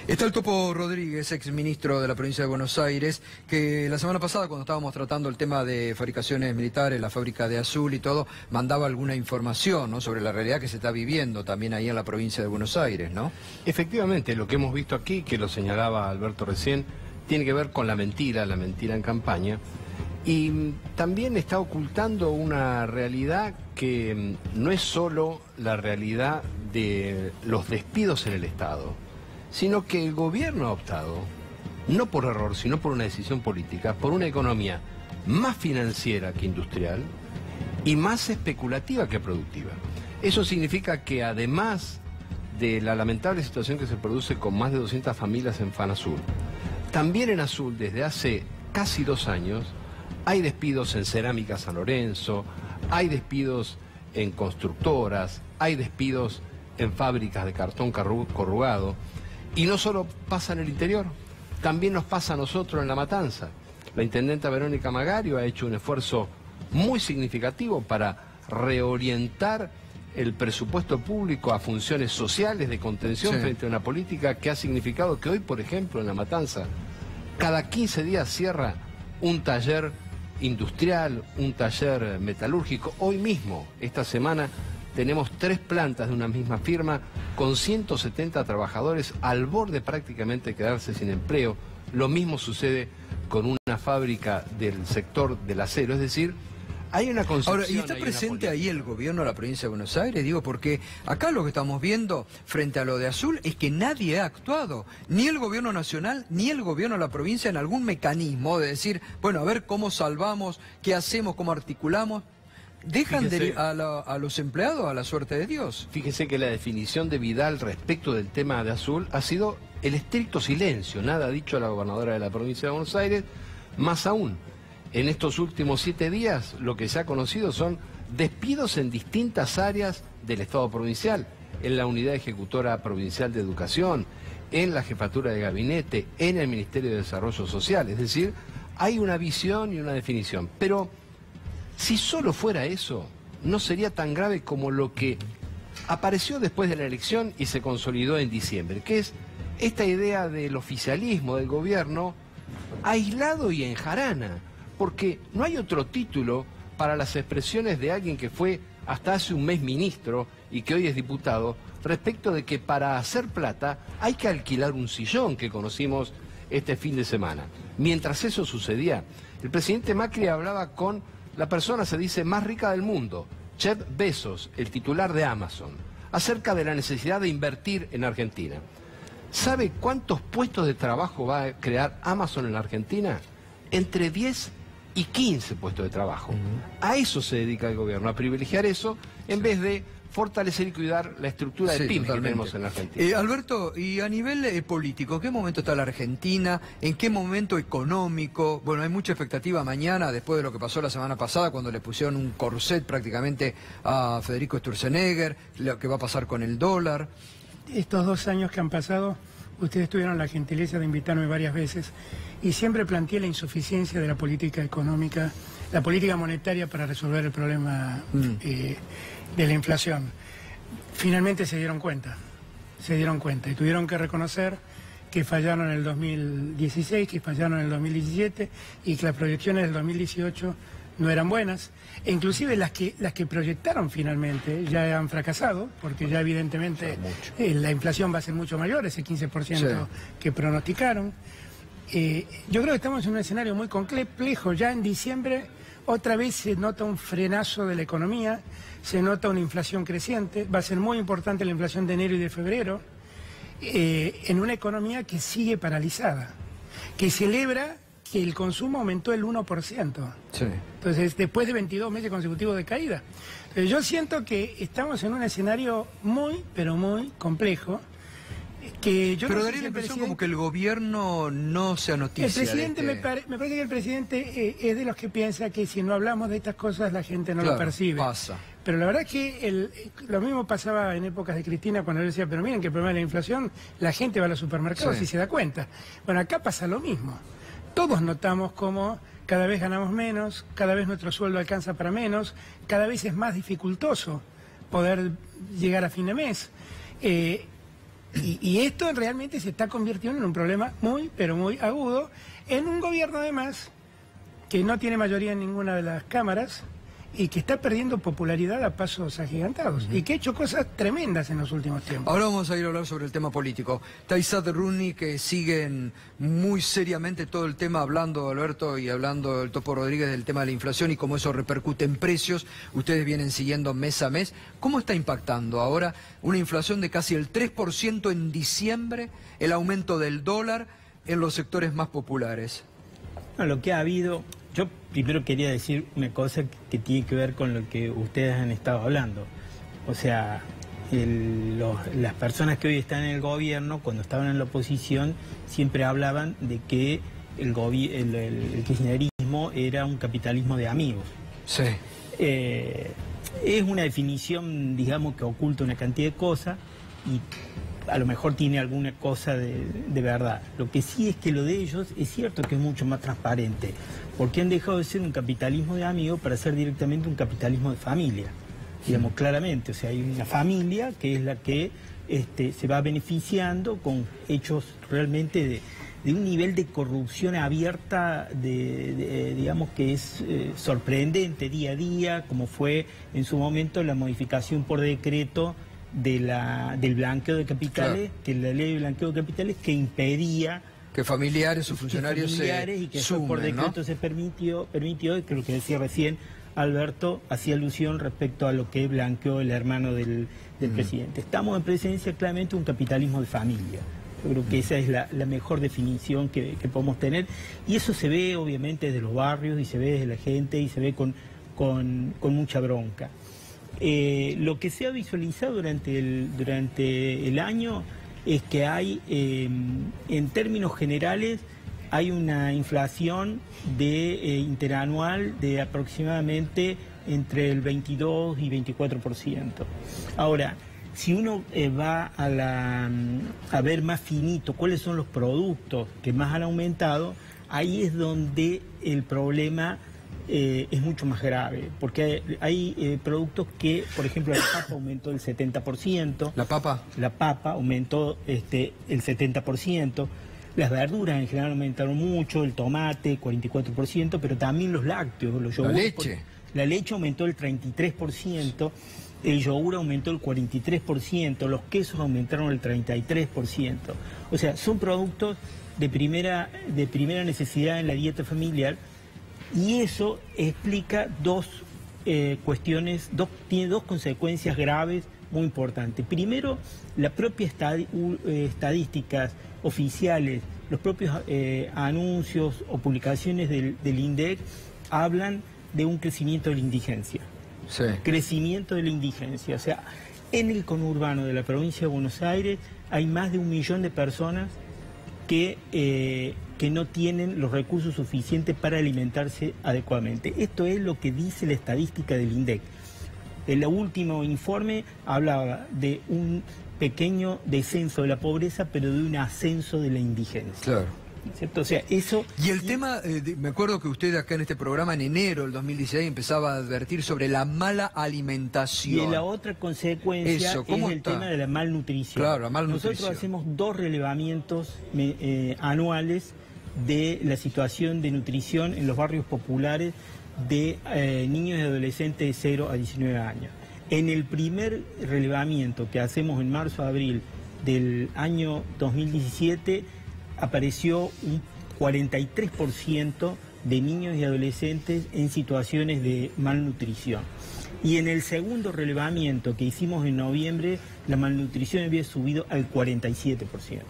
Está el Topo Rodríguez, exministro de la provincia de Buenos Aires, que la semana pasada, cuando estábamos tratando el tema de fabricaciones militares, la fábrica de Azul y todo, mandaba alguna información, ¿no?, sobre la realidad que se está viviendo también ahí en la provincia de Buenos Aires, ¿no? Efectivamente, lo que hemos visto aquí, que lo señalaba Alberto recién, tiene que ver con la mentira en campaña, y también está ocultando una realidad que no es solo la realidad de los despidos en el Estado, sino que el gobierno ha optado, no por error, sino por una decisión política, por una economía más financiera que industrial y más especulativa que productiva. Eso significa que además de la lamentable situación que se produce con más de 200 familias en Fanazul, también en Azul, desde hace casi 2 años, hay despidos en Cerámica San Lorenzo, hay despidos en constructoras, hay despidos en fábricas de cartón corrugado. Y no solo pasa en el interior, también nos pasa a nosotros en La Matanza. La intendenta Verónica Magario ha hecho un esfuerzo muy significativo para reorientar el presupuesto público a funciones sociales de contención frente a una política que ha significado que hoy, por ejemplo, en La Matanza, cada 15 días cierra un taller industrial, un taller metalúrgico. Hoy mismo, esta semana, tenemos 3 plantas de una misma firma con 170 trabajadores al borde prácticamente de quedarse sin empleo. Lo mismo sucede con una fábrica del sector del acero, es decir, hay una concepción... Ahora, ¿y está presente ahí el gobierno de la provincia de Buenos Aires? Digo, porque acá lo que estamos viendo frente a lo de Azul es que nadie ha actuado, ni el gobierno nacional, ni el gobierno de la provincia en algún mecanismo de decir, bueno, a ver cómo salvamos, qué hacemos, cómo articulamos. ¿Dejan a los empleados a la suerte de Dios? Fíjese que la definición de Vidal respecto del tema de Azul ha sido el estricto silencio. Nada ha dicho la gobernadora de la provincia de Buenos Aires. Más aún, en estos últimos 7 días lo que se ha conocido son despidos en distintas áreas del Estado provincial, en la Unidad Ejecutora Provincial de Educación, en la Jefatura de Gabinete, en el Ministerio de Desarrollo Social. Es decir, hay una visión y una definición. Pero si solo fuera eso, no sería tan grave como lo que apareció después de la elección y se consolidó en diciembre, que es esta idea del oficialismo del gobierno aislado y en jarana, porque no hay otro título para las expresiones de alguien que fue hasta hace un mes ministro y que hoy es diputado, respecto de que para hacer plata hay que alquilar un sillón, que conocimos este fin de semana. Mientras eso sucedía, el presidente Macri hablaba con la persona, se dice, más rica del mundo, Jeff Bezos, el titular de Amazon, acerca de la necesidad de invertir en Argentina. ¿Sabe cuántos puestos de trabajo va a crear Amazon en la Argentina? Entre 10 y 15 puestos de trabajo. A eso se dedica el gobierno, a privilegiar eso, en vez de fortalecer y cuidar la estructura de pymes que tenemos en la Argentina. Alberto, y a nivel político, ¿en qué momento está la Argentina? ¿En qué momento económico? Bueno, hay mucha expectativa mañana, después de lo que pasó la semana pasada, cuando le pusieron un corset prácticamente a Federico Sturzenegger, lo que va a pasar con el dólar. Estos 2 años que han pasado, ustedes tuvieron la gentileza de invitarme varias veces y siempre planteé la insuficiencia de la política económica, la política monetaria para resolver el problema de la inflación. Finalmente se dieron cuenta y tuvieron que reconocer que fallaron en el 2016, que fallaron en el 2017 y que las proyecciones del 2018 no eran buenas, e inclusive las que proyectaron finalmente ya han fracasado, porque ya evidentemente la inflación va a ser mucho mayor, ese 15% que pronosticaron. Yo creo que estamos en un escenario muy complejo. Ya en diciembre otra vez se nota un frenazo de la economía, se nota una inflación creciente, va a ser muy importante la inflación de enero y de febrero, en una economía que sigue paralizada, que celebra que el consumo aumentó el 1%. Sí. Entonces, después de 22 meses consecutivos de caída. Entonces, yo siento que estamos en un escenario muy, pero muy complejo. Que yo pero no daría la impresión como que el gobierno no se anoticia. El presidente, me parece que el presidente es de los que piensa que si no hablamos de estas cosas la gente no lo percibe. Pasa. Pero la verdad es que lo mismo pasaba en épocas de Cristina cuando él decía, pero miren que el problema de la inflación, la gente va a los supermercados y se da cuenta. Bueno, acá pasa lo mismo. Todos notamos cómo cada vez ganamos menos, cada vez nuestro sueldo alcanza para menos, cada vez es más dificultoso poder llegar a fin de mes. Y esto realmente se está convirtiendo en un problema muy, pero muy agudo, en un gobierno además que no tiene mayoría en ninguna de las cámaras y que está perdiendo popularidad a pasos agigantados y que ha hecho cosas tremendas en los últimos tiempos. Ahora vamos a ir a hablar sobre el tema político. Taisat Runi, que siguen muy seriamente todo el tema, hablando Alberto y hablando el Topo Rodríguez del tema de la inflación y cómo eso repercute en precios. Ustedes vienen siguiendo mes a mes. ¿Cómo está impactando ahora una inflación de casi el 3% en diciembre, el aumento del dólar en los sectores más populares? No, lo que ha habido... Yo primero quería decir una cosa que tiene que ver con lo que ustedes han estado hablando. O sea, las personas que hoy están en el gobierno, cuando estaban en la oposición, siempre hablaban de que el kirchnerismo era un capitalismo de amigos. Sí. Es una definición, digamos, que oculta una cantidad de cosas y a lo mejor tiene alguna cosa de verdad. Lo que sí es que lo de ellos es cierto que es mucho más transparente, porque han dejado de ser un capitalismo de amigos para ser directamente un capitalismo de familia, digamos claramente. O sea, hay una familia que es la que se va beneficiando con hechos realmente de un nivel de corrupción abierta, digamos que es sorprendente día a día, como fue en su momento la modificación por decreto del blanqueo de capitales, que la ley de blanqueo de capitales que impedía que familiares o funcionarios y que sumen, por decreto, ¿no? Se permitió, que lo que decía recién Alberto hacía alusión respecto a lo que blanqueó el hermano del presidente. Estamos en presencia claramente de un capitalismo de familia. Yo creo que esa es la mejor definición que podemos tener, y eso se ve obviamente desde los barrios y se ve desde la gente y se ve con mucha bronca. Lo que se ha visualizado durante el año es que hay, en términos generales, hay una inflación interanual de aproximadamente entre el 22 y 24%. Ahora, si uno va a ver más finito cuáles son los productos que más han aumentado, ahí es donde el problema es mucho más grave, porque hay productos que, por ejemplo, la papa aumentó el 70%. ¿La papa? La papa aumentó el 70%. Las verduras en general aumentaron mucho, el tomate 44%, pero también los lácteos, los yogures. ¿La leche? La leche aumentó el 33%, el yogur aumentó el 43%, los quesos aumentaron el 33%. O sea, son productos de primera necesidad en la dieta familiar. Y eso explica dos cuestiones, tiene dos consecuencias graves muy importantes. Primero, las propias estadísticas oficiales, los propios anuncios o publicaciones del INDEC hablan de un crecimiento de la indigencia. Sí. Crecimiento de la indigencia. O sea, en el conurbano de la provincia de Buenos Aires hay más de 1 millón de personas que no tienen los recursos suficientes para alimentarse adecuadamente. Esto es lo que dice la estadística del INDEC. El último informe hablaba de un pequeño descenso de la pobreza, pero de un ascenso de la indigencia. Claro. ¿Cierto? O sea, eso... Y el tema, me acuerdo que usted acá en este programa en enero del 2016 empezaba a advertir sobre la mala alimentación. Y la otra consecuencia es el tema de la malnutrición. Claro, la malnutrición. Nosotros hacemos 2 relevamientos anuales de la situación de nutrición en los barrios populares de niños y adolescentes de 0 a 19 años. En el primer relevamiento que hacemos en marzo-abril del año 2017, apareció un 43% de niños y adolescentes en situaciones de malnutrición. Y en el segundo relevamiento que hicimos en noviembre, la malnutrición había subido al 47%.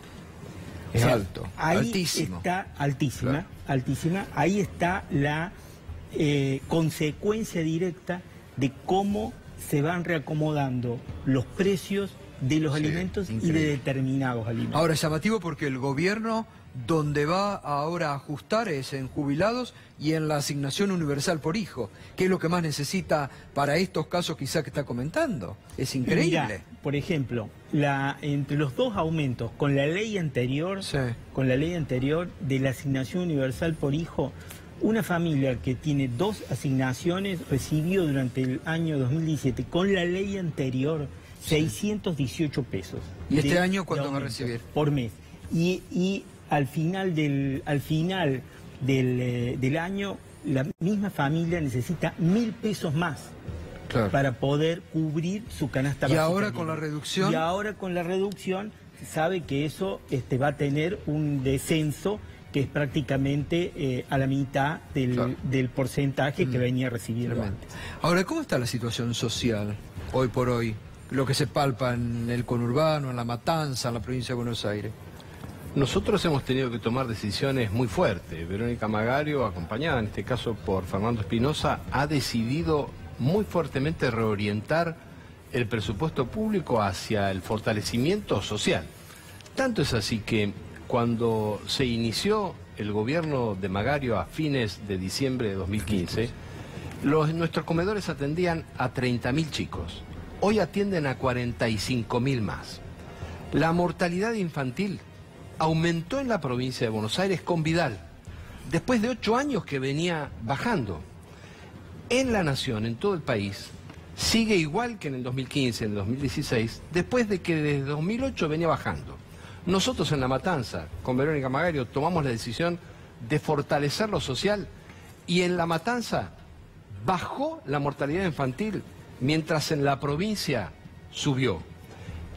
Es alto, ahí altísimo. Está altísima, Claro. altísima. Ahí está la consecuencia directa de cómo se van reacomodando los precios de los alimentos increíble. y de determinados alimentos. Ahora, es llamativo porque el gobierno donde va ahora a ajustar es en jubilados y en la asignación universal por hijo, que es lo que más necesita para estos casos quizá que está comentando. Es increíble. Mirá, por ejemplo, entre los 2 aumentos con la ley anterior, de la asignación universal por hijo, una familia que tiene 2 asignaciones recibió durante el año 2017 con la ley anterior 618 pesos. ¿Y este año cuánto va a recibir? Por mes. Y al final del año, la misma familia necesita 1.000 pesos más. Claro. Para poder cubrir su canasta básica. ¿Y ahora con la reducción? Y ahora con la reducción se sabe que eso va a tener un descenso que es prácticamente a la mitad del porcentaje que venía recibiendo antes. Ahora, ¿cómo está la situación social hoy por hoy? Lo que se palpa en el conurbano, en La Matanza, en la provincia de Buenos Aires. Nosotros hemos tenido que tomar decisiones muy fuertes. Verónica Magario, acompañada en este caso por Fernando Espinosa, ha decidido muy fuertemente reorientar el presupuesto público hacia el fortalecimiento social. Tanto es así que cuando se inició el gobierno de Magario a fines de diciembre de 2015, nuestros comedores atendían a 30.000 chicos. Hoy atienden a 45.000 más. La mortalidad infantil aumentó en la provincia de Buenos Aires con Vidal, después de 8 años que venía bajando. En la nación, en todo el país, sigue igual que en el 2015, en el 2016, después de que desde 2008 venía bajando. Nosotros en La Matanza, con Verónica Magario, tomamos la decisión de fortalecer lo social y en La Matanza bajó la mortalidad infantil mientras en la provincia subió.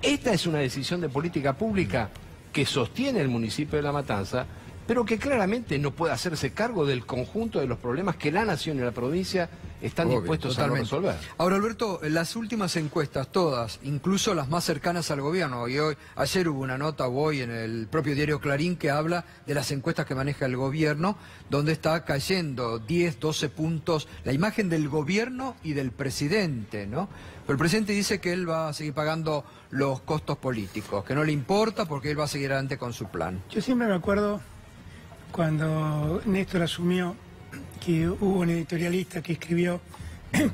Esta es una decisión de política pública que sostiene el municipio de La Matanza, pero que claramente no puede hacerse cargo del conjunto de los problemas que la nación y la provincia están dispuestos a resolver. Ahora, Alberto, las últimas encuestas, todas, incluso las más cercanas al gobierno, y ayer hubo una nota, hoy en el propio diario Clarín, que habla de las encuestas que maneja el gobierno, donde está cayendo 10, 12 puntos la imagen del gobierno y del presidente, ¿no? Pero el presidente dice que él va a seguir pagando los costos políticos, que no le importa porque él va a seguir adelante con su plan. Yo siempre me acuerdo cuando Néstor asumió, que hubo un editorialista que escribió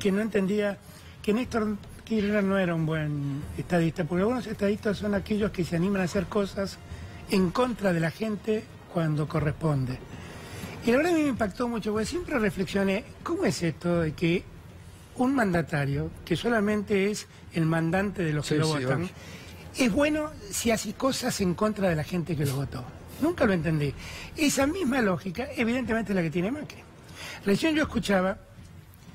que no entendía que Néstor Kirchner no era un buen estadista, porque algunos estadistas son aquellos que se animan a hacer cosas en contra de la gente cuando corresponde. Y la verdad a mí me impactó mucho, porque siempre reflexioné, ¿cómo es esto de que un mandatario, que solamente es el mandante de los que lo votan, es bueno si hace cosas en contra de la gente que lo votó? Nunca lo entendí. Esa misma lógica, evidentemente, es la que tiene Macri. Recién yo escuchaba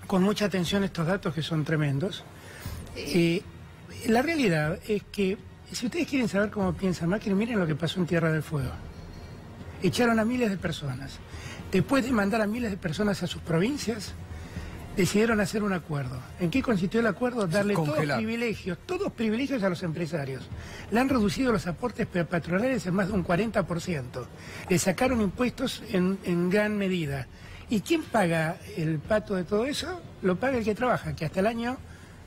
con mucha atención estos datos que son tremendos. La realidad es que, si ustedes quieren saber cómo piensa Macri, miren lo que pasó en Tierra del Fuego. Echaron a miles de personas. Después de mandar a miles de personas a sus provincias, decidieron hacer un acuerdo. ¿En qué consistió el acuerdo? Darle todos privilegios a los empresarios. Le han reducido los aportes patronales en más de un 40%. Le sacaron impuestos en gran medida. ¿Y quién paga el pato de todo eso? Lo paga el que trabaja, que hasta el año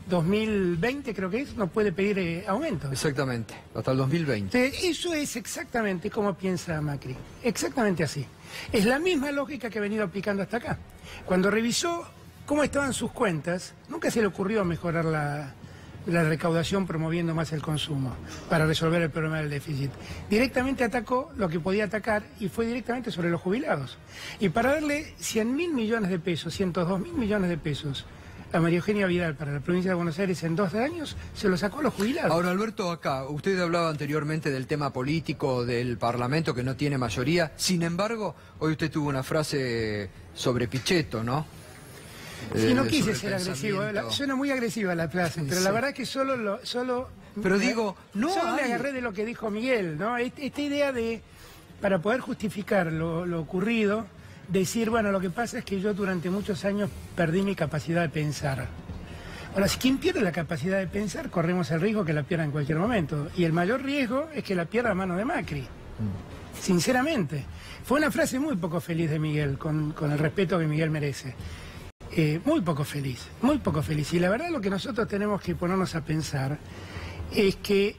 2020, creo que es, no puede pedir aumento. Exactamente, hasta el 2020. Entonces, eso es exactamente como piensa Macri. Exactamente así. Es la misma lógica que ha venido aplicando hasta acá. Cuando revisó cómo estaban sus cuentas, nunca se le ocurrió mejorar la recaudación promoviendo más el consumo para resolver el problema del déficit. Directamente atacó lo que podía atacar y fue directamente sobre los jubilados. Y para darle 100.000 millones de pesos, 102.000 millones de pesos a María Eugenia Vidal para la provincia de Buenos Aires en 2 años, se lo sacó a los jubilados. Ahora, Alberto, acá, usted hablaba anteriormente del tema político del Parlamento que no tiene mayoría. Sin embargo, hoy usted tuvo una frase sobre Pichetto, ¿no? Sí, no quise ser agresivo, suena muy agresiva la frase, pero la verdad es que solo pero digo, no me agarré de lo que dijo Miguel, ¿no? Esta idea de, para poder justificar lo ocurrido, decir, bueno, lo que pasa es que yo durante muchos años perdí mi capacidad de pensar. Ahora, si quien pierde la capacidad de pensar, corremos el riesgo que la pierda en cualquier momento. Y el mayor riesgo es que la pierda a mano de Macri. Sinceramente. Fue una frase muy poco feliz de Miguel, con el respeto que Miguel merece. Muy poco feliz, muy poco feliz. Y la verdad lo que nosotros tenemos que ponernos a pensar es que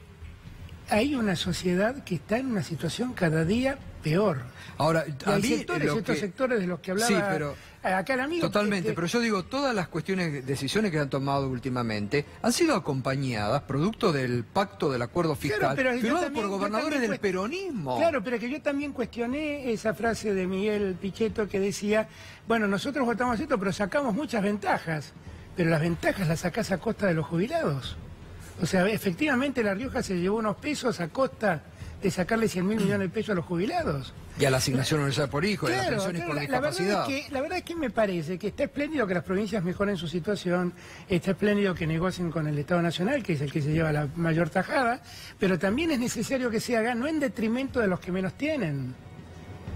hay una sociedad que está en una situación cada día peor. Ahora, hay estos sectores de los que hablaba, sí, pero acá el amigo. Totalmente, pero yo digo, todas las decisiones que han tomado últimamente han sido acompañadas, producto del pacto del acuerdo fiscal, firmado por gobernadores del peronismo. Claro, pero que yo también cuestioné esa frase de Miguel Pichetto que decía, bueno, nosotros votamos esto, pero sacamos muchas ventajas, pero las ventajas las sacás a costa de los jubilados. O sea, efectivamente La Rioja se llevó unos pesos a costa de sacarle 100.000 millones de pesos a los jubilados. Y a la asignación universal por hijo, claro, y a las pensiones por discapacidad. La verdad es que me parece que está espléndido que las provincias mejoren su situación, está espléndido que negocien con el Estado Nacional, que es el que se lleva la mayor tajada, pero también es necesario que se haga no en detrimento de los que menos tienen.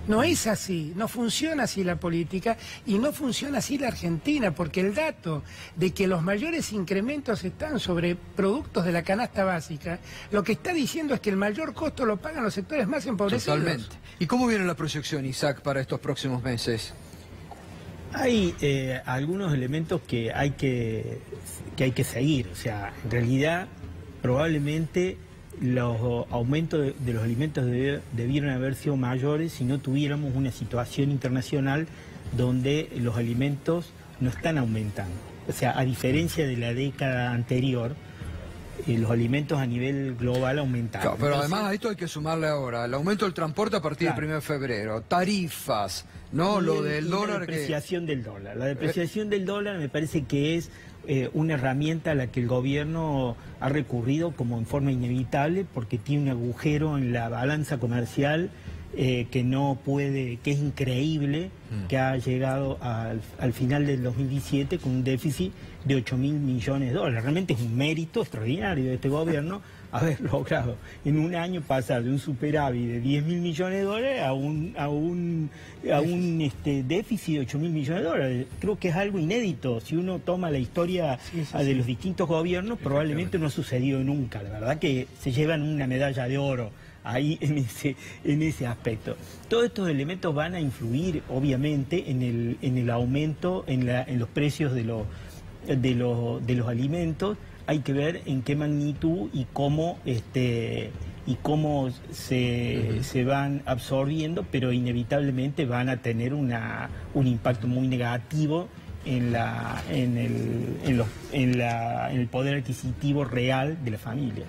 No es así, no funciona así la política y no funciona así la Argentina, porque el dato de que los mayores incrementos están sobre productos de la canasta básica, lo que está diciendo es que el mayor costo lo pagan los sectores más empobrecidos. Totalmente. ¿Y cómo viene la proyección, Isaac, para estos próximos meses? Hay algunos elementos que hay que seguir, o sea, en realidad probablemente los aumentos de los alimentos debieron haber sido mayores si no tuviéramos una situación internacional donde los alimentos no están aumentando. O sea, a diferencia de la década anterior, los alimentos a nivel global aumentaron. Claro, pero además a esto hay que sumarle ahora el aumento del transporte a partir del 1 de febrero, tarifas, ¿no? Lo del dólar. La depreciación del dólar. La depreciación del dólar me parece que es una herramienta a la que el gobierno ha recurrido como en forma inevitable porque tiene un agujero en la balanza comercial que no puede, que es increíble, que ha llegado al final del 2017 con un déficit de 8.000 millones de dólares. Realmente es un mérito extraordinario de este gobierno haber logrado en un año pasar de un superávit de 10.000 millones de dólares a un déficit de 8.000 millones de dólares. Creo que es algo inédito. Si uno toma la historia de los distintos gobiernos, probablemente no ha sucedido nunca. La verdad que se llevan una medalla de oro ahí en ese aspecto. Todos estos elementos van a influir, obviamente, en el aumento, en los precios de los alimentos. Hay que ver en qué magnitud y cómo se van absorbiendo, pero inevitablemente van a tener un impacto muy negativo en el poder adquisitivo real de las familias.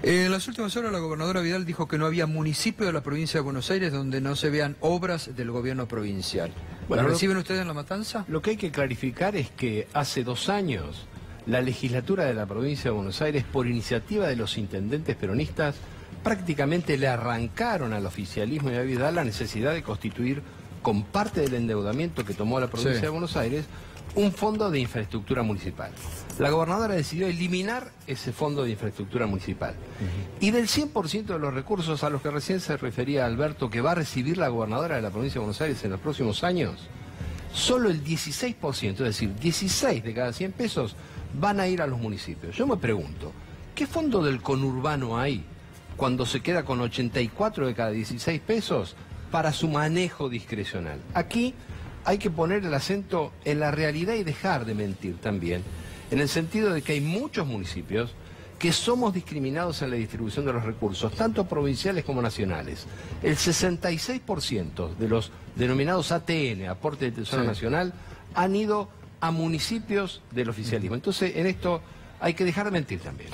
En las últimas horas la gobernadora Vidal dijo que no había municipio de la provincia de Buenos Aires donde no se vean obras del gobierno provincial. Bueno, ¿La reciben ustedes en La Matanza? Lo que hay que clarificar es que hace 2 años la legislatura de la provincia de Buenos Aires, por iniciativa de los intendentes peronistas, prácticamente le arrancaron al oficialismo y a Vidal la necesidad de constituir, con parte del endeudamiento que tomó la provincia de Buenos Aires, un fondo de infraestructura municipal. La gobernadora decidió eliminar ese fondo de infraestructura municipal. Y del 100% de los recursos a los que recién se refería Alberto, que va a recibir la gobernadora de la provincia de Buenos Aires en los próximos años, solo el 16%, es decir, 16 de cada 100 pesos van a ir a los municipios. Yo me pregunto, ¿qué fondo del conurbano hay cuando se queda con 84 de cada 16 pesos para su manejo discrecional? Aquí hay que poner el acento en la realidad y dejar de mentir también, en el sentido de que hay muchos municipios que somos discriminados en la distribución de los recursos, tanto provinciales como nacionales. El 66% de los denominados ATN, aporte de Tesoro Nacional, han ido a municipios del oficialismo. Entonces, en esto hay que dejar de mentir también.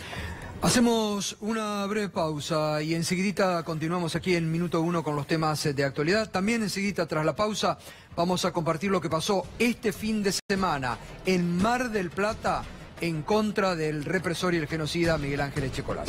Hacemos una breve pausa y enseguida continuamos aquí en Minuto 1 con los temas de actualidad. También enseguida, tras la pausa, vamos a compartir lo que pasó este fin de semana en Mar del Plata en contra del represor y el genocida Miguel Ángel Echecolat.